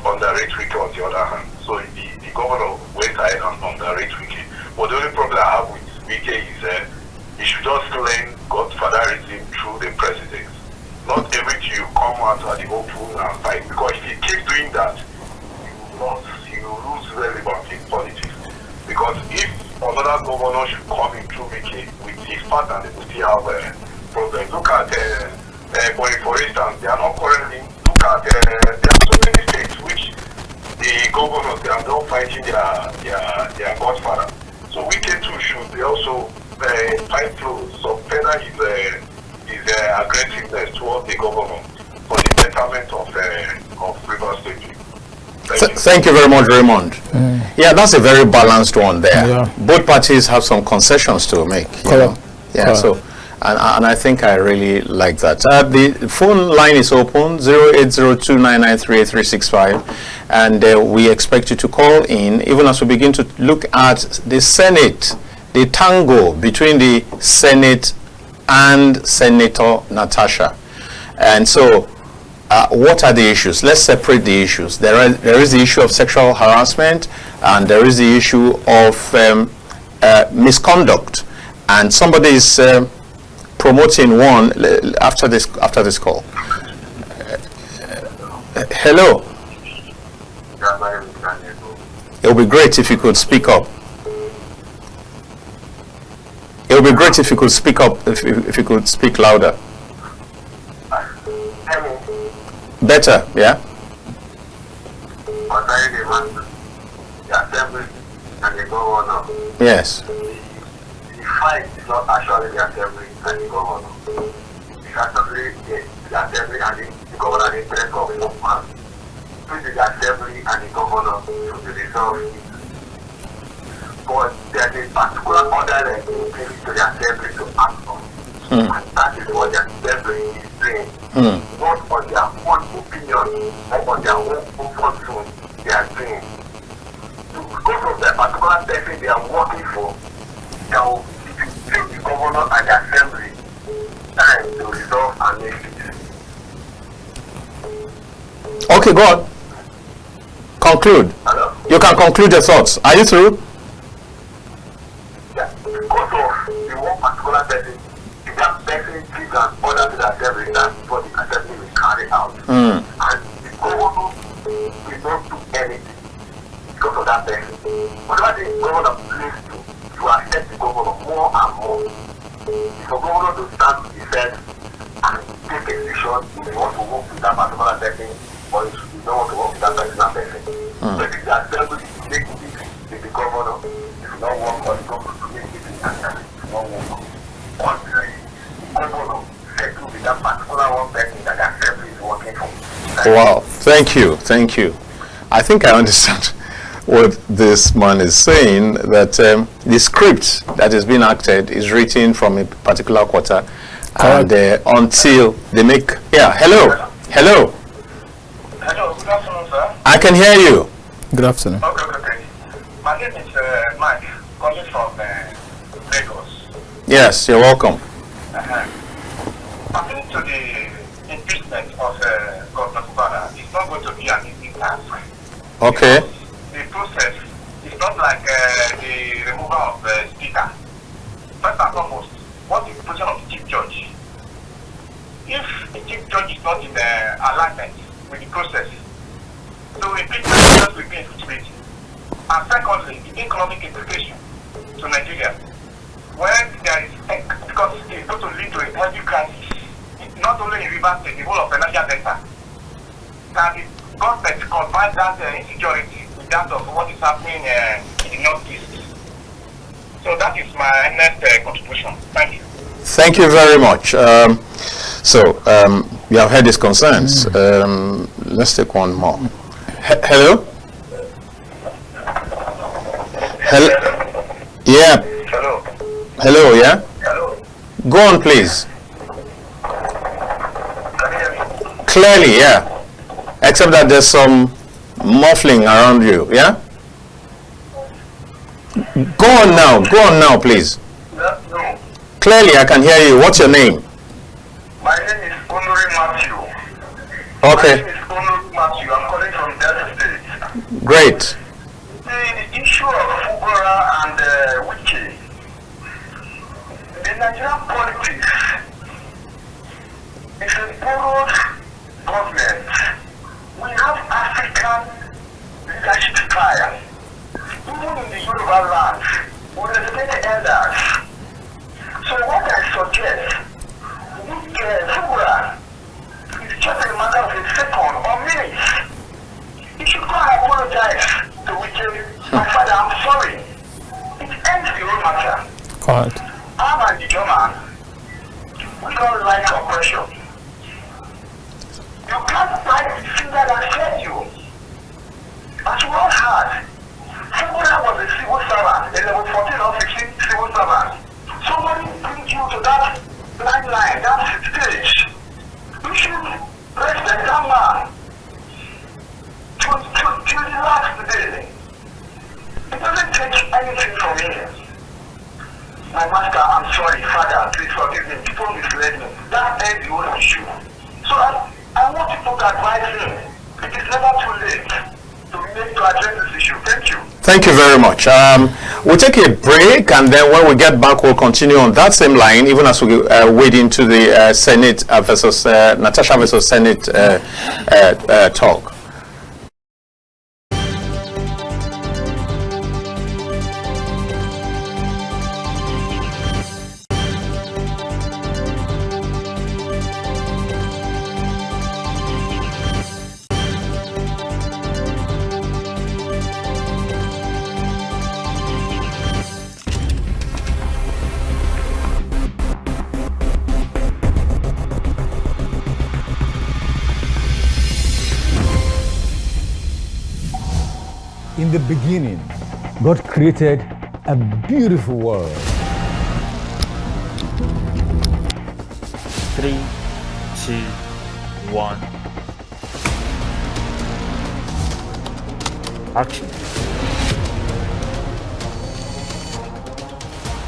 underrate Wike on the other hand. So the governor went ahead and underrate Wike. But the only problem I have with Wike is he should just learn godfatherism through the president. Not everything you come out at the open and fight, because if you keep doing that, you lose relevance in politics. Because if another governor should come in through Wike with his partner, they will still have problems. Look at for instance, they are not currently, look at there are so many states which the governors, they are not fighting their godfather. So Wike too should be also fight through, so further his aggressiveness towards the government for the betterment of Rivers State. Thank you very much, Raymond. Yeah, that's a very balanced one there. Yeah. Both parties have some concessions to make. Correct. Yeah, Correct. so, and I think I really like that. The phone line is open, 0802993865, and we expect you to call in, even as we begin to look at the Senate, the tango between the Senate and Senator Natasha. And so, what are the issues? Let's separate the issues. There is the issue of sexual harassment, and there is the issue of misconduct. And somebody is promoting one after this call. Hello. It would be great if you could speak up. It would be great if you could speak up, if you could speak louder. Better, yeah? Yes. The fight is not actually the assembly and the governor. It's actually the assembly and the governor in interest of one man. It is the assembly and the governor to resolve it. But there is a particular order that is given to the assembly to act on. And that is what the assembly is doing. Not on their own opinion, but on their own comfort zone they are doing. Because of the particular person they are working for, they will take the governor and the assembly time to resolve and make it. Okay, go on. Conclude. Hello? You can conclude your thoughts. Are you through? Yeah. Because of the one particular person, if that person gives an order to the assembly, that's what the assembly will carry out. And the governor will not do anything because of that person. Whatever the governor plays to accept the governor more and more. For governor to stand to defend and take a decision if you want to work with that particular person or if you don't want to work with that particular person. But if the assembly make it with the governor, if you don't work or the governor to make it with the assembly, if you don't work, until the governor settle with that particular one person that the assembly is working for. Wow, thank you, thank you. I think I understand what this man is saying, that the script that is being acted is written from a particular quarter and until they make... Yeah, hello. Hello, good afternoon, sir. I can hear you. Good afternoon. Okay. My name is Mike, calling from Lagos. Yes, you're welcome. According to the impeachment of Governor Kubana, it's not going to be an easy task. Okay. The process is not like the removal of the speaker. First and foremost, what is the position of the chief judge? If the chief judge is not in alignment with the process, so impeachment will be in futility. And secondly, the economic implication to Nigeria, when there is, because it's going to lead to a heavy crisis, not only in Rivers State, the whole of the Niger Delta. And the government combine that insecurity with that of what is happening in the Northeast. So that is my next contribution. Thank you. Thank you very much. You have heard his concerns. Let's take one more. Hello? Yeah. Hello. Hello, yeah? Hello. Go on, please. Can you hear me? Clearly, yeah. Except that there's some muffling around you, yeah? Go on now, please. No. Clearly, I can hear you. What's your name? My name is Honorary Matthew. Okay. My name is Honorary Matthew. I'm calling from Delta State. Great. The issue of Fubara and Wiki, the Nigerian politics is a borrowed government. We have African leadership style. Even in the Yoruba land, we respect elders. So what I suggest, with Fubara, is just a matter of a second or minutes. You should go and apologize to Wiki. My father, I'm sorry. It ends the whole matter. Correct. I'm a German. We don't like oppression. You can't fight the finger that fed you. As we all had, Fubara was a civil servant, a level 14 or 15 civil servant. Somebody brings you to that line, that stage. You should respect that man. To the last day. It doesn't take anything from me. My master, I'm sorry, father, please forgive me. People misled me. That ends the whole issue. So I want people to advise me. It is never too late to address this issue. Thank you. Thank you very much. We'll take a break, and then when we get back, we'll continue on that same line, even as we wade into the Senate versus Natasha versus Senate talk. In the beginning, God created a beautiful world. 3, 2, 1. Action.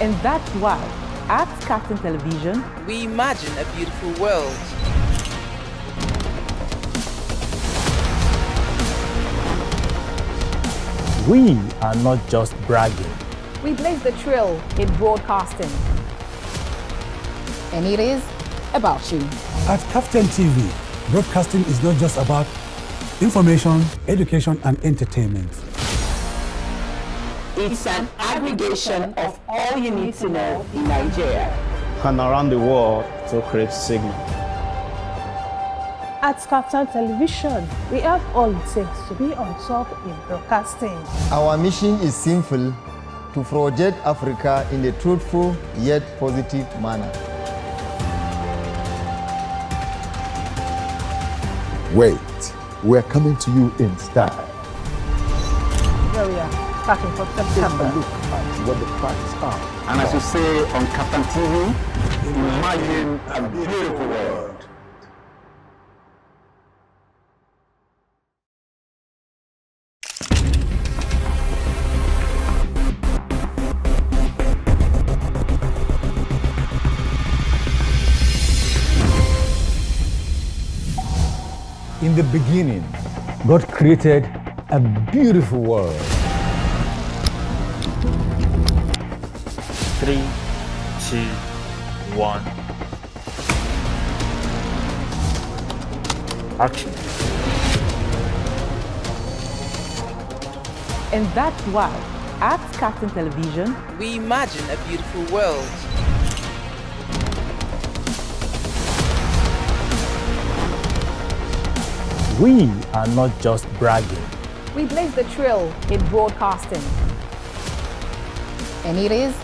And that's why, at KAFTAN Television, we imagine a beautiful world. We are not just bragging. We blaze the trail in broadcasting. And it is about you. At KAFTAN TV, broadcasting is not just about information, education, and entertainment. It's an aggregation of all you need to know in Nigeria and around the world to create signal. At KAFTAN Television, we have all it takes to be on top in broadcasting. Our mission is simple: to project Africa in a truthful yet positive manner. Wait, we're coming to you in style. Here we are, starting from September. Take a look at what the facts are. And as you say on KAFTAN TV, imagine a beautiful world. In the beginning, God created a beautiful world. 3, 2, 1. Action. And that's why, at KAFTAN Television, we imagine a beautiful world. We are not just bragging. We blaze the trail in broadcasting. And it is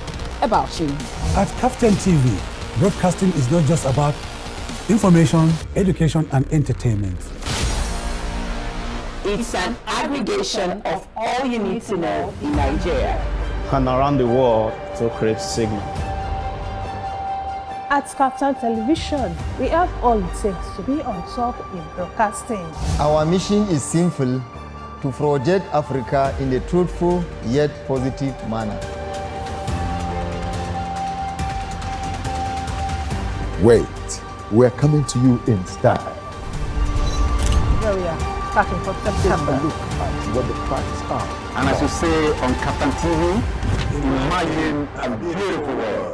about you. At KAFTAN TV, broadcasting is not just about information, education, and entertainment. It's an aggregation of all you need to know in Nigeria and around the world to create signal. At KAFTAN Television, we have all it takes to be on top in broadcasting. Our mission is simple: to project Africa in a truthful yet positive manner. Wait, we're coming to you in style. Here we are, starting from September. Take a look at what the facts are. And as you say on KAFTAN TV, imagine a beautiful world.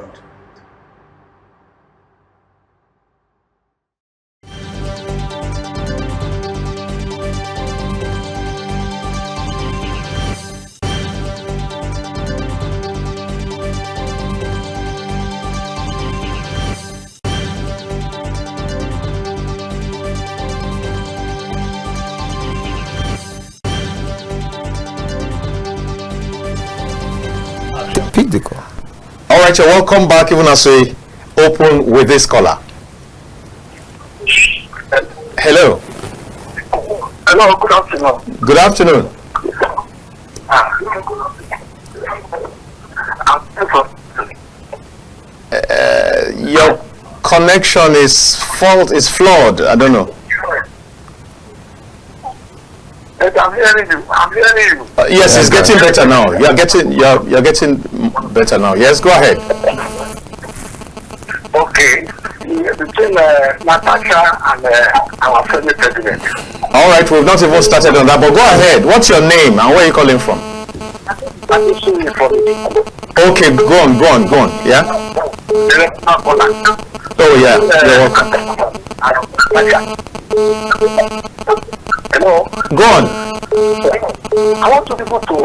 All right, you're welcome back, even as we open with this caller. Hello. Hello, good afternoon. Good afternoon. Your connection is flawed. I don't know. I'm hearing you. Yes, it's getting better now. You're getting better now. Yes, go ahead. Okay. Between Natasha and our Senate president. All right, we've not even started on that, but go ahead. What's your name and where are you calling from? Okay, go on. Yeah. Oh yeah. You're welcome. Hello. Go on. I want to people to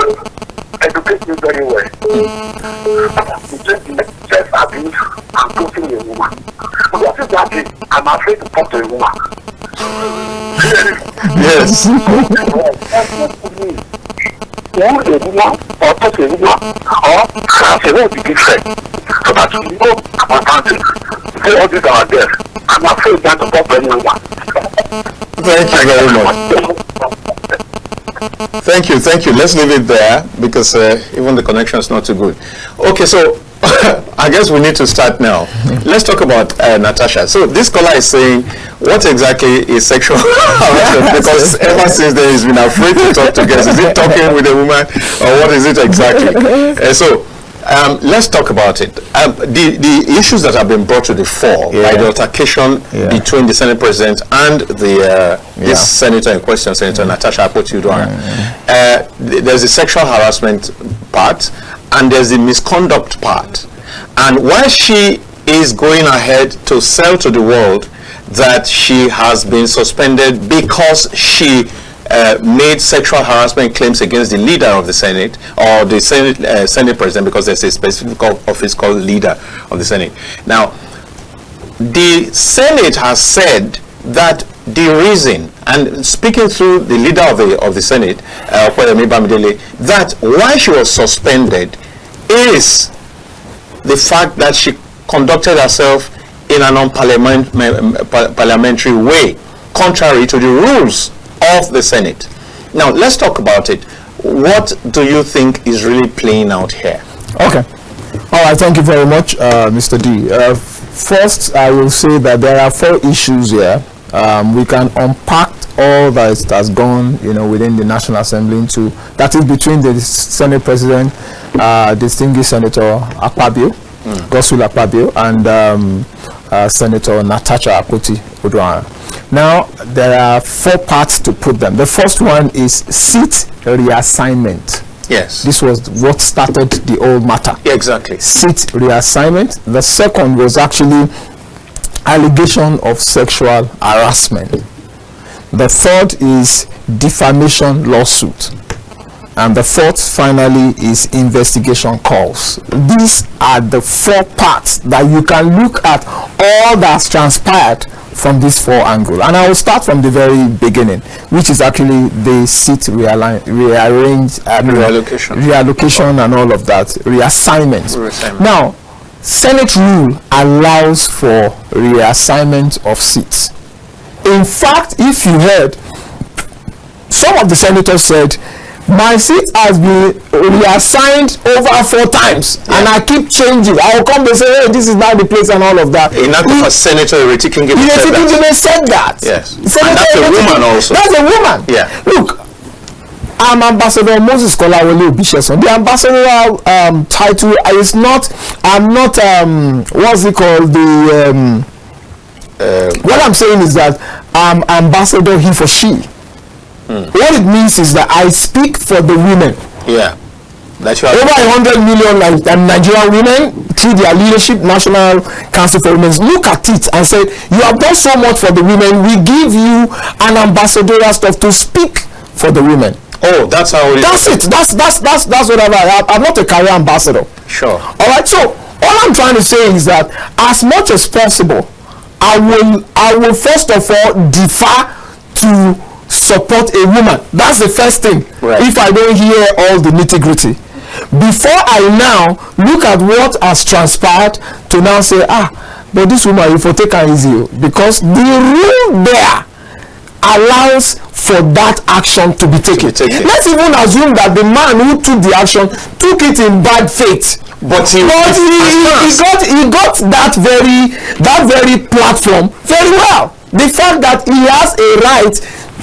educate you very well. Self abuse and putting a woman. What is that? I'm afraid to talk to a woman. Yes. Who a woman or talk to a woman or have a way to be friend so that you know about it. Say all these are there. I'm afraid not to talk to any woman. Thank you very much. Thank you. Let's leave it there because even the connection is not too good. Okay, so I guess we need to start now. Let's talk about Natasha. So this caller is saying, what exactly is sexual harassment? Because ever since then he's been afraid to talk to girls. Is it talking with a woman or what is it exactly? Let's talk about it. The issues that have been brought to the fore by the altercation between the Senate President and this senator in question, Senator Natasha Akpoti-Uduaghan. There's the sexual harassment part and there's the misconduct part. And while she is going ahead to sell to the world that she has been suspended because she made sexual harassment claims against the leader of the Senate or the Senate President, because there's a specific office called leader of the Senate. Now, the Senate has said that the reason, and speaking through the leader of the Senate, that why she was suspended is the fact that she conducted herself in an unparliamentary way, contrary to the rules of the Senate. Now, let's talk about it. What do you think is really playing out here? Okay. All right. Thank you very much, Mr. D. First, I will say that there are 4 issues here. We can unpack all that has gone, within the National Assembly into, that is between the Senate President, distinguished Senator Akpabio, Godswill Akpabio, and Senator Natasha Akpoti-Uduaghan. Now, there are 4 parts to put them. The first one is seat reassignment. Yes. This was what started the whole matter. Yeah, exactly. Seat reassignment. The second was actually allegation of sexual harassment. The third is defamation lawsuit. And the fourth, finally, is investigation calls. These are the 4 parts that you can look at all that's transpired from this 4 angle. And I will start from the very beginning, which is actually the seat reallocation and all of that, reassignment. Now, Senate rule allows for reassignment of seats. In fact, if you heard, some of the senators said, my seat has been reassigned over 4 times and I keep changing. I will come and say, hey, this is not the place and all of that. In fact, Senator King said that. Yes. And that's a woman also. That's a woman. Yeah. Look, I'm Ambassador Moses Kolawole Obisesan. The ambassadorial title is not, I'm not, what's it called? What I'm saying is that I'm ambassador he for she. What it means is that I speak for the women. Yeah. That's right. Over 100 million Nigerian women through their leadership, National Council for Women, look at it and say, you have done so much for the women. We give you an ambassadorial stuff to speak for the women. Oh, that's how it is. That's what I'm not a career ambassador. Sure. All right. So all I'm trying to say is that as much as possible, I will first of all defer to support a woman. That's the first thing. Right. If I don't hear all the nitty-gritty, before I now look at what has transpired to now say, but this woman, you for take her easy, because the rule there allows for that action to be taken. Let's even assume that the man who took the action took it in bad faith. But he got that very platform very well. The fact that he has a right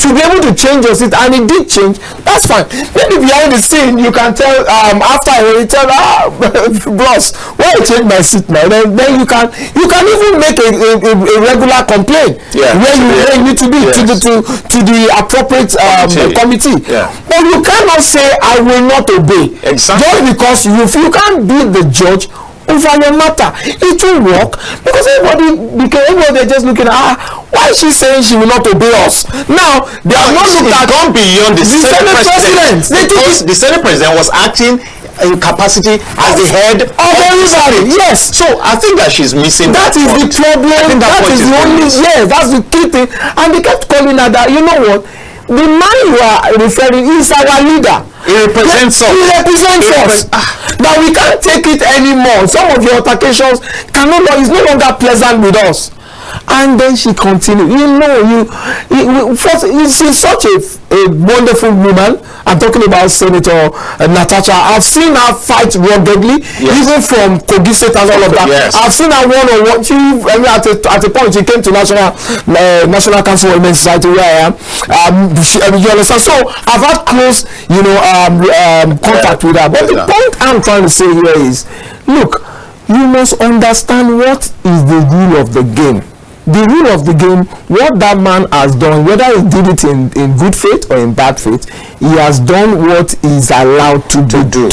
to be able to change your seat, and it did change. That's fine. Maybe behind the scene you can tell after you tell boss, why I change my seat now? Then you can even make a regular complaint where you need to be to the appropriate committee. But you cannot say I will not obey just because you can't be the judge over your matter. It will work because everybody just looking at why is she saying she will not obey us? Now they have not looked at gone beyond the Senate president because the Senate president was acting in capacity as the head of everybody. Yes. So I think that she's missing that is the problem. That is the only that's the key thing. And they kept calling her that, you know what? The man you are referring is our leader. He represents us. He represents us. Now we can't take it anymore. Some of your altercations is no longer pleasant with us. And then she continued. She's such a wonderful woman. I'm talking about Senator Natasha. I've seen her fight ruggedly, even from Kogi State and all of that. I've seen her one-on-one. At a point, she came to National Council for Women's Society where I am. You understand? So I've had close, contact with her. But the point I'm trying to say here is, look, you must understand what is the rule of the game. The rule of the game, what that man has done, whether he did it in good faith or in bad faith, he has done what he is allowed to do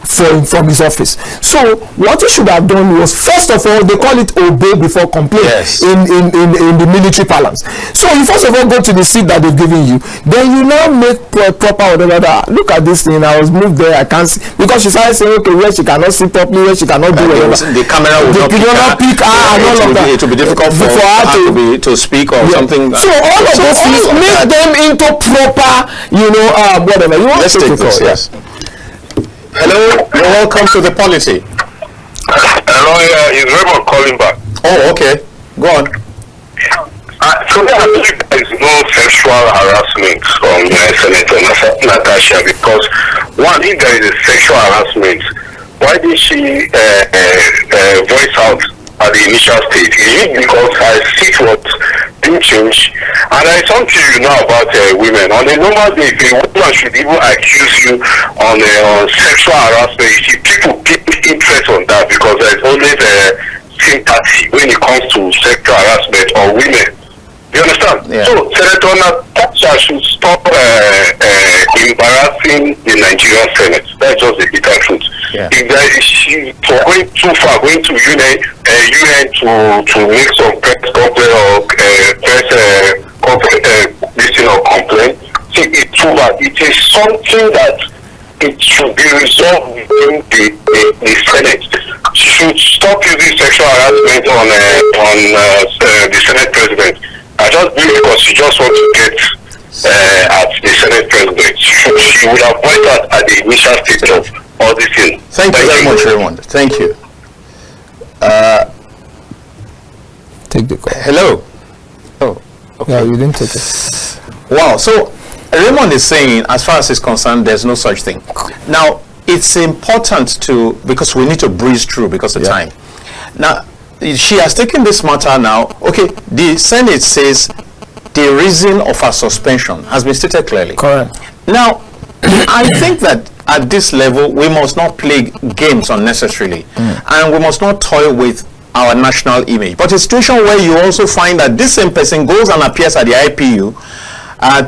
from his office. So what he should have done was, first of all, they call it obey before complain in the military parlance. So you first of all go to the seat that they've given you, then you now make proper whatever. Look at this thing, I was moved there, I can't see, because she started saying, okay, where she cannot see properly, where she cannot do whatever. The camera will not pick her and all of that. It will be difficult for her to speak or something. So all of those things make them into proper, whatever. You want to take this, yes. Hello, you're welcome to the Polity. Hello, it's Raymond calling back. Oh, okay. Go on. So I believe there is no sexual harassment from Senator Natasha, because one, if there is a sexual harassment, why did she voice out at the initial stage? Is it because her seat was being changed? And there is something about women. On a normal day, if a woman should even accuse you on sexual harassment, you see people take interest on that, because there is always sympathy when it comes to sexual harassment or women. You understand? So Senator Natasha should stop embarrassing the Nigerian Senate. That's just the bitter truth. If she for going too far, going to UN to make some press conference or complaint, see, it's too bad. It is something that it should be resolved within the Senate. Should stop using sexual harassment on the Senate president. I just believe because she just wants to get at the Senate president. She would have pointed out at the initial stage of all this thing. Thank you very much, Raymond. Thank you. Take the call. Hello. Oh, okay. Yeah, you didn't take it. Wow. So Raymond is saying, as far as he's concerned, there's no such thing. Now, it's important because we need to breeze through because of time. Now, she has taken this matter now. Okay, the Senate says the reason of her suspension has been stated clearly. Correct. Now, I think that at this level, we must not play games unnecessarily, and we must not toy with our national image. But a situation where you also find that this same person goes and appears at the IPU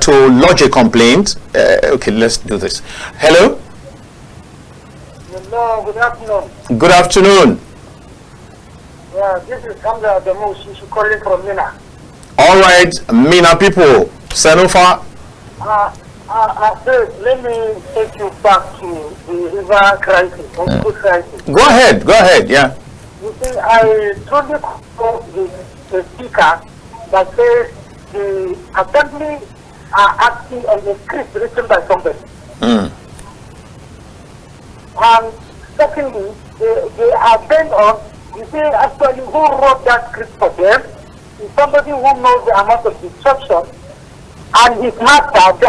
to lodge a complaint. Okay, let's do this. Hello? Hello, good afternoon. Good afternoon. Yeah, this is Hamza Adamu. She's calling from Mina. All right, Mina people. Sanofa. Let me take you back to the river crisis, crisis. Go ahead, yeah. You see, I told you the speaker that says the assembly are acting on the script written by somebody. And secondly, they are bent on, you see, actually who wrote that script for them is somebody who knows the amount of destruction, and his master, the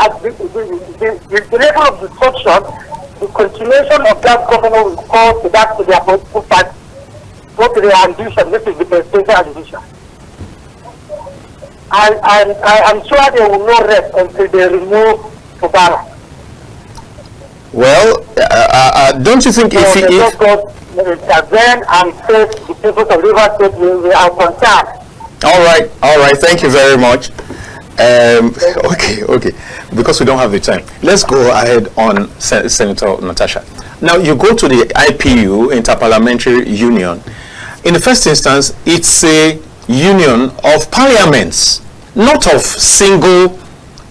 level of destruction, the continuation of that governor will cause to that to their political party, go to their ambition. This is the presidential ambition. and I'm sure they will not rest until they remove Fubara. Well, don't you think if then and face the people of River State we are concerned. All right. Thank you very much. Okay. Because we don't have the time, let's go ahead on Senator Natasha. Now, you go to the IPU, Interparliamentary Union. In the first instance, it's a union of parliaments, not of single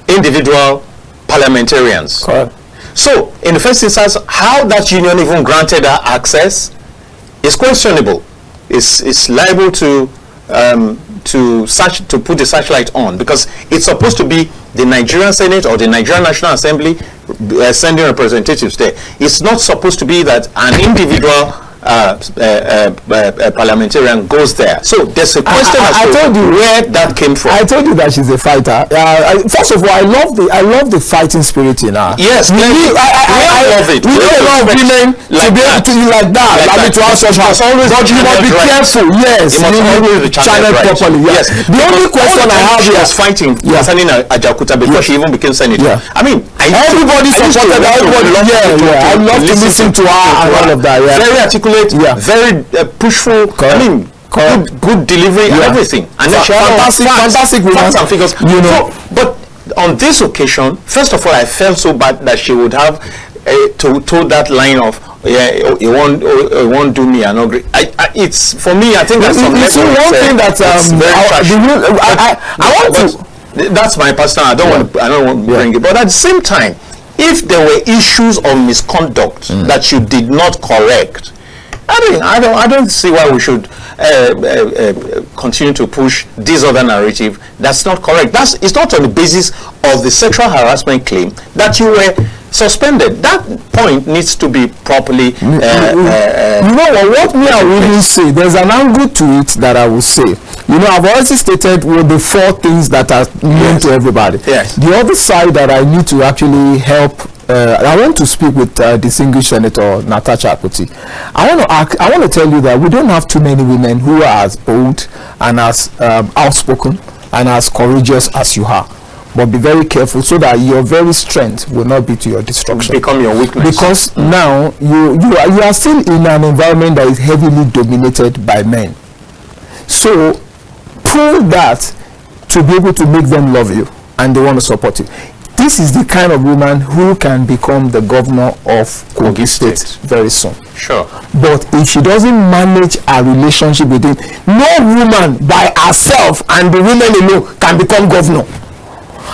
individual parliamentarians. Correct. So, in the first instance, how that union even granted her access is questionable. It's liable to put the searchlight on, because it's supposed to be the Nigerian Senate or the Nigerian National Assembly sending representatives there. It's not supposed to be that an individual parliamentarian goes there. So there's a question as to where that came from. I told you that she's a fighter. First of all, I love the fighting spirit in her. Yes, I love it. We need a lot of women to be able to be like that. To have such but you must be careful. Yes, you must always be channeled properly. Yes. The only question I have here, she was fighting concerning Ajakuta before she even became senator. I mean, everybody supported everybody. I love to listen to her and all of that. Very articulate, very pushful. I mean, good delivery and everything. And then she had fantastic facts and figures. So, but on this occasion, first of all, I felt so bad that she would have told that line of, it won't do me an ugly. It's for me. I think that's one thing that I want to. That's my personal. I don't want to bring it. But at the same time, if there were issues of misconduct that you did not correct, I don't see why we should continue to push this other narrative. That's not correct. It's not on the basis of the sexual harassment claim that you were suspended. That point needs to be properly. You know what me I will say. There's an angle to it that I will say. You know, I've already stated the 4 things that are known to everybody. Yes. The other side that I need to actually help. I want to speak with distinguished Senator Natasha. I want to tell you that we don't have too many women who are as bold and as outspoken and as courageous as you are. But be very careful so that your very strength will not be to your destruction. Become your weakness. Because now you are still in an environment that is heavily dominated by men. So prove that to be able to make them love you and they want to support you. This is the kind of woman who can become the governor of Kogi State very soon. Sure. But if she doesn't manage a relationship with him, no woman by herself and the women alone can become governor.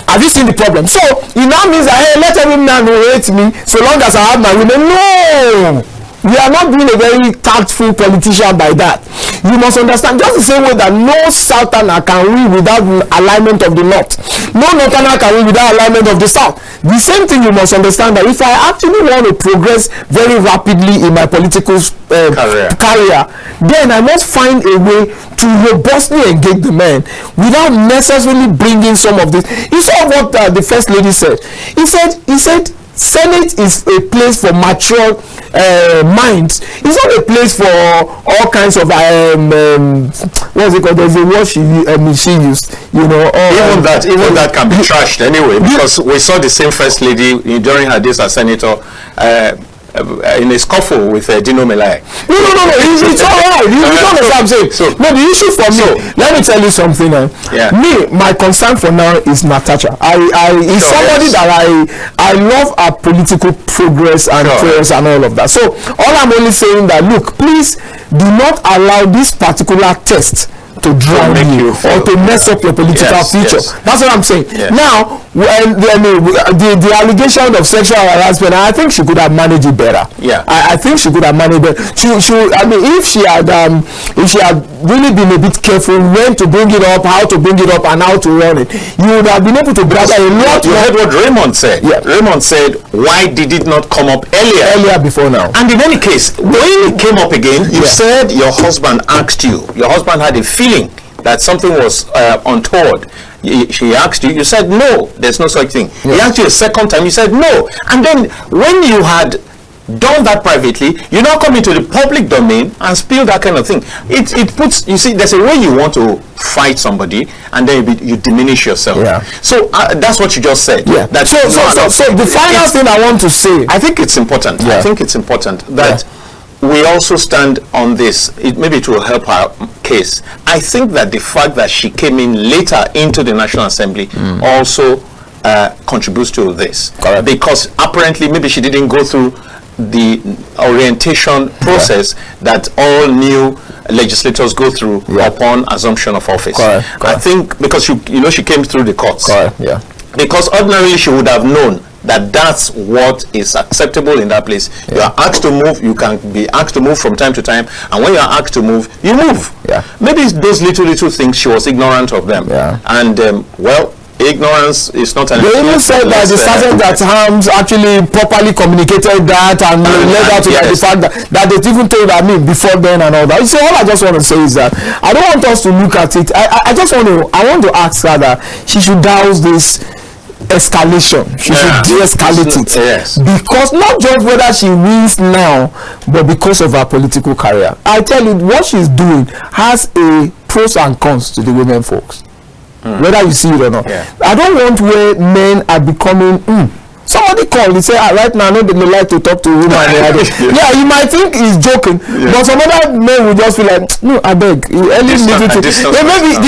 Have you seen the problem? So it now means that, hey, let every man who hates me so long as I have my women. No! We are not being a very tactful politician by that. You must understand, just the same way that no southerner can win without alignment of the north. No northerner can win without alignment of the south. The same thing you must understand, that if I actually want to progress very rapidly in my political career, then I must find a way to robustly engage the men without necessarily bringing some of this. You saw what the First Lady said. He said, Senate is a place for mature minds. It's not a place for all kinds of what's it called? There's a word she used. You know, even that can be trashed anyway, because we saw the same First Lady during her days as senator in a scuffle with Dino Melai. No, it's all right. You don't know what I'm saying. So, no, the issue for me, let me tell you something. My concern for now is Natasha. Is somebody that I love her political progress and prayers and all of that. So all I'm only saying that, look, please do not allow this particular test to drown you or to mess up your political future. That's what I'm saying. Now, when the allegation of sexual harassment, I think she could have managed it better. I think she could have managed it better. If she had really been a bit careful when to bring it up, how to bring it up, and how to run it, you would have been able to gather a lot. You heard what Raymond said. Raymond said, why did it not come up earlier before now? And in any case, when it came up again, you said your husband asked you. Your husband had a feeling that something was untoward. She asked you, you said no, there's no such thing. He asked you a second time, you said no. And then when you had done that privately, you now come into the public domain and spill that kind of thing. It puts, you see, there's a way you want to fight somebody, and then you diminish yourself. Yeah. So that's what you just said. Yeah. That So the final thing I want to say, I think it's important. Yeah. I think it's important that we also stand on this. Maybe it will help our case. I think that the fact that she came in later into the National Assembly also contributes to this. Correct. Because apparently maybe she didn't go through the orientation process that all new legislators go through upon assumption of office. Correct. I think because you know she came through the courts. Correct. Yeah. Because ordinarily she would have known that that's what is acceptable in that place. You are asked to move, you can be asked to move from time to time, and when you are asked to move, you move. Yeah. Maybe it's those little things she was ignorant of them. Yeah. And well, ignorance is not an they even said that the sergeant at arms actually properly communicated that and led out to the fact that they even told before then and all that. So all I just want to say is that I don't want us to look at it. I want to ask her that she should douse this escalation. She should de-escalate it. Yes. Because not just whether she wins now, but because of her political career. I tell you, what she's doing has a pros and cons to the women folks. Whether you see it or not. I don't want where men are becoming somebody called, he said, right now I know they like to talk to women. Yeah, you might think he's joking, but some other men will just feel like, no, I beg, maybe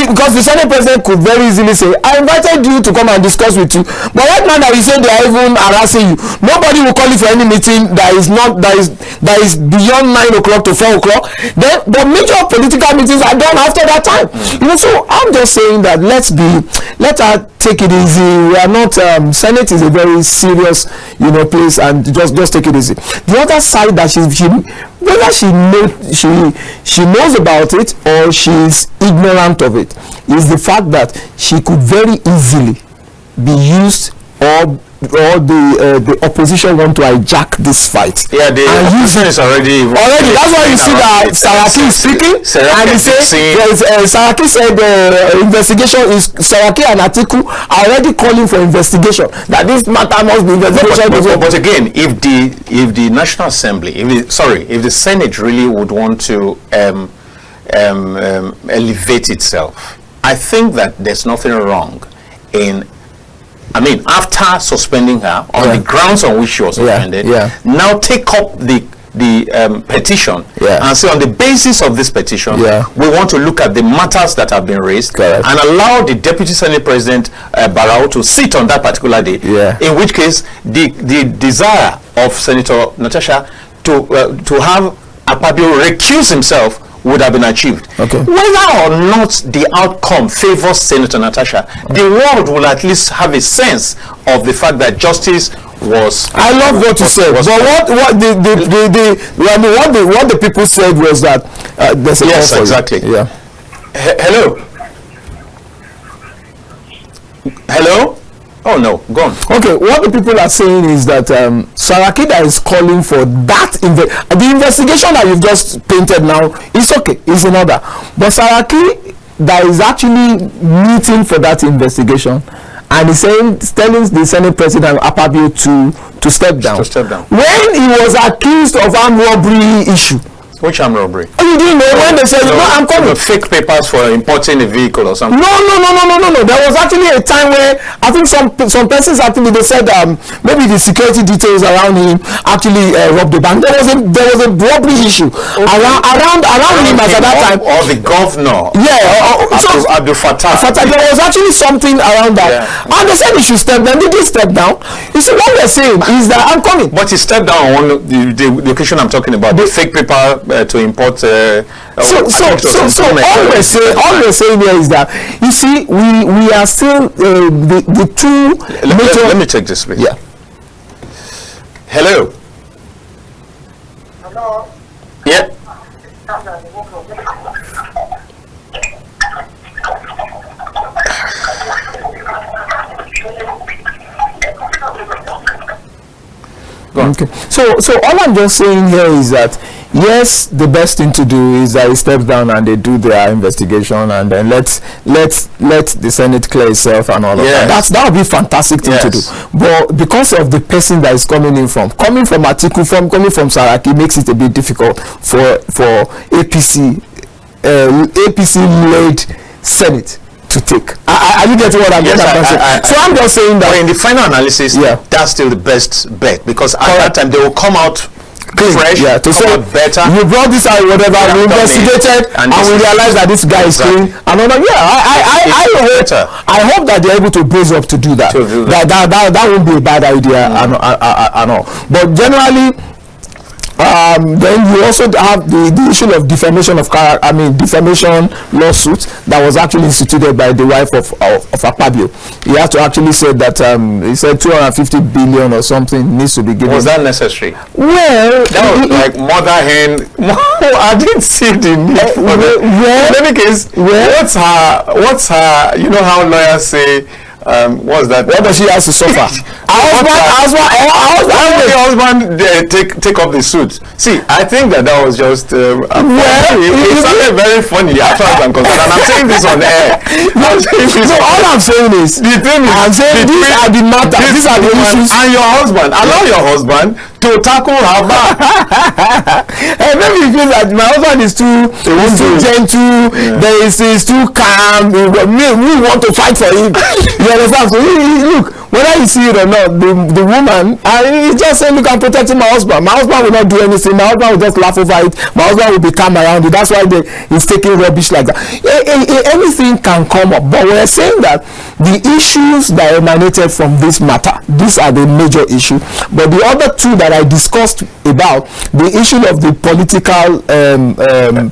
because the Senate president could very easily say, I invited you to come and discuss with you, but right now that you say they are even harassing you, nobody will call you for any meeting that is beyond 9 o'clock to 4 o'clock. Then the major political meetings are done after that time. So I'm just saying that let her take it easy. We are not Senate is a very serious place, and just take it easy. The other side that whether she knows about it or she's ignorant of it is the fact that she could very easily be used, or the opposition want to hijack this fight. Yeah, the opposition is already. That's why you see that Saraki is speaking, and he says Saraki said the investigation is Saraki and Atiku are already calling for investigation. That this matter must be investigated. But again, if the National Assembly, if the Senate really would want to elevate itself, I think that there's nothing wrong in. After suspending her on the grounds on which she was suspended, now take up the petition and say, on the basis of this petition, we want to look at the matters that have been raised and allow the Deputy Senate President Barrow to sit on that particular day. In which case, the desire of Senator Natasha to have Akpabio recuse himself would have been achieved. Whether or not the outcome favors Senator Natasha, the world will at least have a sense of the fact that justice was. I love what you said, but what the people said was that there's a yes, exactly. Yeah. Hello. Hello. Oh no, go on. Okay, what the people are saying is that Saraki that is calling for that the investigation that you've just painted now is okay, is in order. But Saraki that is actually meeting for that investigation and is telling the Senate President Akpabio to step down. When he was accused of armed robbery issue. Which armed robbery? Oh, you didn't know when they said, I'm coming. Fake papers for importing a vehicle or something. No. There was actually a time where I think some persons actually they said maybe the security details around him actually robbed the bank. There was a robbery issue around him at that time. Or the governor. Yeah. Abdul Fattah. There was actually something around that. And they said he should step down. Did he step down? You see, what we're saying is that I'm coming. But he stepped down on the occasion I'm talking about. The fake paper to import. So all we're saying here is that you see we are still the two. Let me take this, please. Yeah. Hello. Hello. Yeah. Okay. So all I'm just saying here is that yes, the best thing to do is that he steps down and they do their investigation, and then let the Senate clear itself and all of that. That would be a fantastic thing to do. But because of the person that is coming from Atiku, coming from Saraki, makes it a bit difficult for APC led Senate to take. Are you getting what I'm saying? So I'm just saying that. But in the final analysis, that's still the best bet, because at that time they will come out fresh, to say better. You brought this out, whatever, we investigated, and we realized that this guy is clean. And all that. I hope that they're able to brace up to do that. That won't be a bad idea and all. But generally, then you also have the issue of defamation lawsuit that was actually instituted by the wife of Akpabio. He had to actually say that he said 250 billion or something needs to be given. Was that necessary? Well, that was like mother hen. I didn't see the need for that. In any case, what's her? You know how lawyers say. What's that? What does she have to suffer? Why would the husband take up the suit? See, I think that was just it sounded very funny as far as I'm concerned, and I'm saying this on air. All I'm saying is, these are the matters, these are the issues. And your husband, allow your husband to tackle her back. And maybe you feel that my husband is too gentle, he's too calm. We want to fight for him. You understand? So look, whether you see it or not, the woman, he's just saying, look, I'm protecting my husband. My husband will not do anything. My husband will just laugh over it. My husband will be calm around it. That's why he's taking rubbish like that. Anything can come up. But we're saying that the issues that emanated from this matter, these are the major issue. But the other two that I discussed about, the issue of the political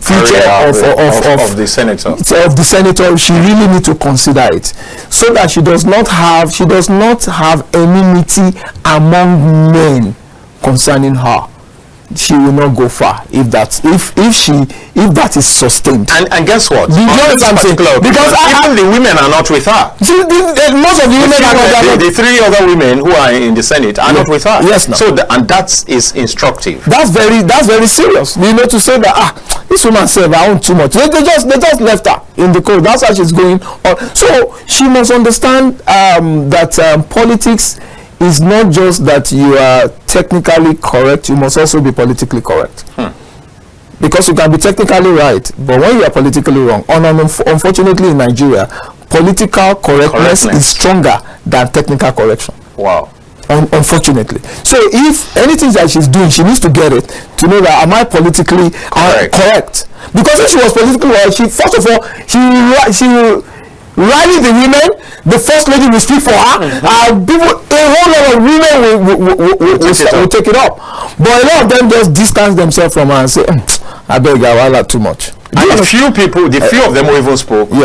future of the senator, she really needs to consider it, so that she does not have enmity among men concerning her. She will not go far if that is sustained. And guess what? Because even the women are not with her. Most of the women are the three other women who are in the Senate are not with her. Yes, no. So and that is instructive. That's very serious. You know, to say that this woman said I own too much. They just left her in the court. That's why she's going on. So she must understand that politics is not just that you are technically correct, you must also be politically correct. Because you can be technically right, but when you are politically wrong, unfortunately in Nigeria, political correctness is stronger than technical correction. Wow. Unfortunately. So if anything that she's doing, she needs to get it to know that am I politically correct? Because if she was politically correct, first of all, she rally the women, the first lady will speak for her, a whole lot of women will take it up. But a lot of them just distance themselves from her and say, I beg you, I like too much. And the few of them who even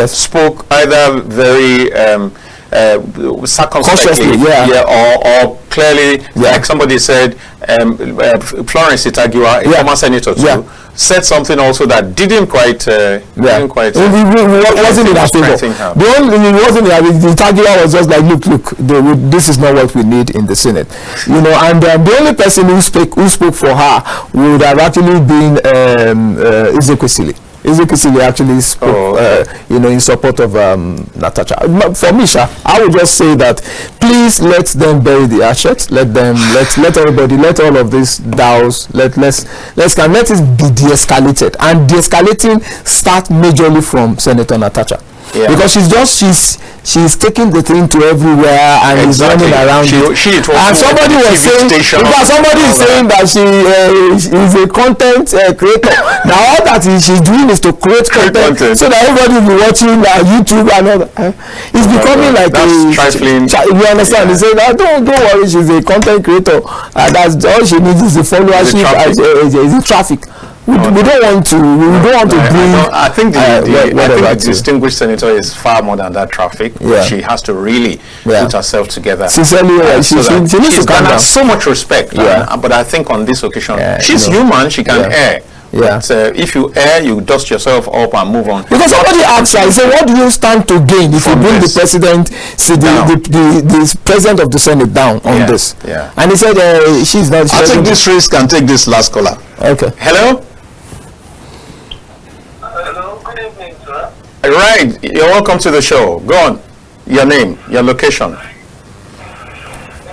spoke either very circumspectly, or clearly, like somebody said, Florence Itagiwa, a former senator too, said something also that didn't quite wasn't in our favor. The Itagiwa was just like, look, this is not what we need in the Senate, you know. And the only person who spoke for her would have actually been Ezekwesili. Ezekwesili actually spoke, in support of Natasha. For me, I would just say that please let them bury the ashes. Let everybody, let all of these DAOs, let it be de-escalated, and de-escalating start majorly from Senator Natasha. Because she's taking the thing to everywhere and is running around and somebody was saying, because somebody is saying that she is a content creator. Now all that she's doing is to create content so that everybody will be watching YouTube and all that. It's becoming like trifling. You understand? They say, don't worry, she's a content creator. That's all she needs is the followership, is the traffic. We don't want to bring. I think the distinguished senator is far more than that traffic. She has to really put herself together. Sincerely, she needs to calm down. So much respect. But I think on this occasion, she's human. She can err. But if you err, you dust yourself up and move on. Because somebody asked her, he said, what do you stand to gain if you bring the president, the president of the Senate down on this? And he said, she's not. I'll take this risk and take this last caller. Okay. Hello? Right, you're welcome to the show. Go on. Your name, your location.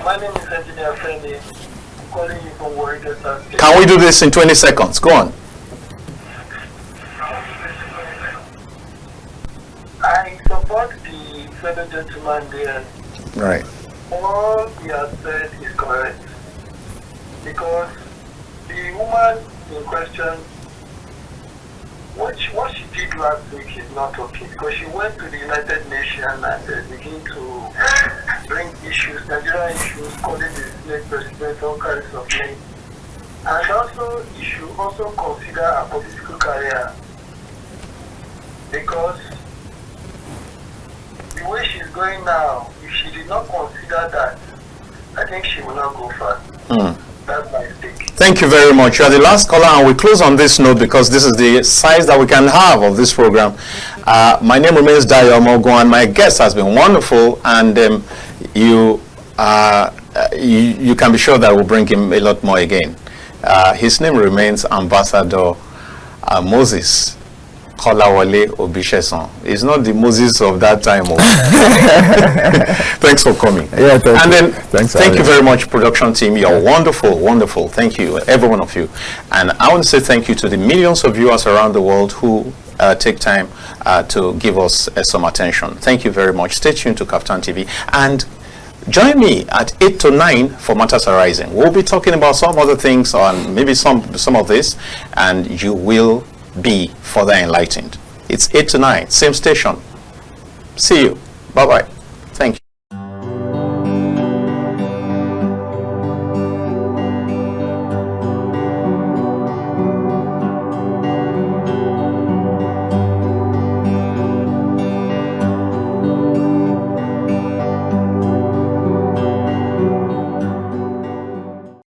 My name is Engineer Fendi. I'm calling you from Warrior State. Can we do this in 20 seconds? Go on. I support the fellow gentleman there. Right. All he has said is correct. Because the woman in question, what she did last week is not okay. Because she went to the United Nations and began to bring issues, Nigerian issues, calling the next president all kinds of names. And also, you should also consider a political career. Because the way she's going now, if she did not consider that, I think she will not go far. That's my take. Thank you very much. You are the last caller, and we close on this note because this is the size that we can have of this program. My name remains Dayo Omoogun, and my guest has been wonderful, and you can be sure that we'll bring him a lot more again. His name remains Ambassador Moses Kolawole Obisesan. It's not the Moses of that time. Thanks for coming. Yeah, and then thank you very much, production team. You're wonderful, wonderful. Thank you, every one of you. And I want to say thank you to the millions of viewers around the world who take time to give us some attention. Thank you very much. Stay tuned to KAFTAN TV and join me at 8 to 9 for Matters Arising. We'll be talking about some other things, on maybe some of this, and you will be further enlightened. It's 8 to 9, same station. See you. Bye-bye.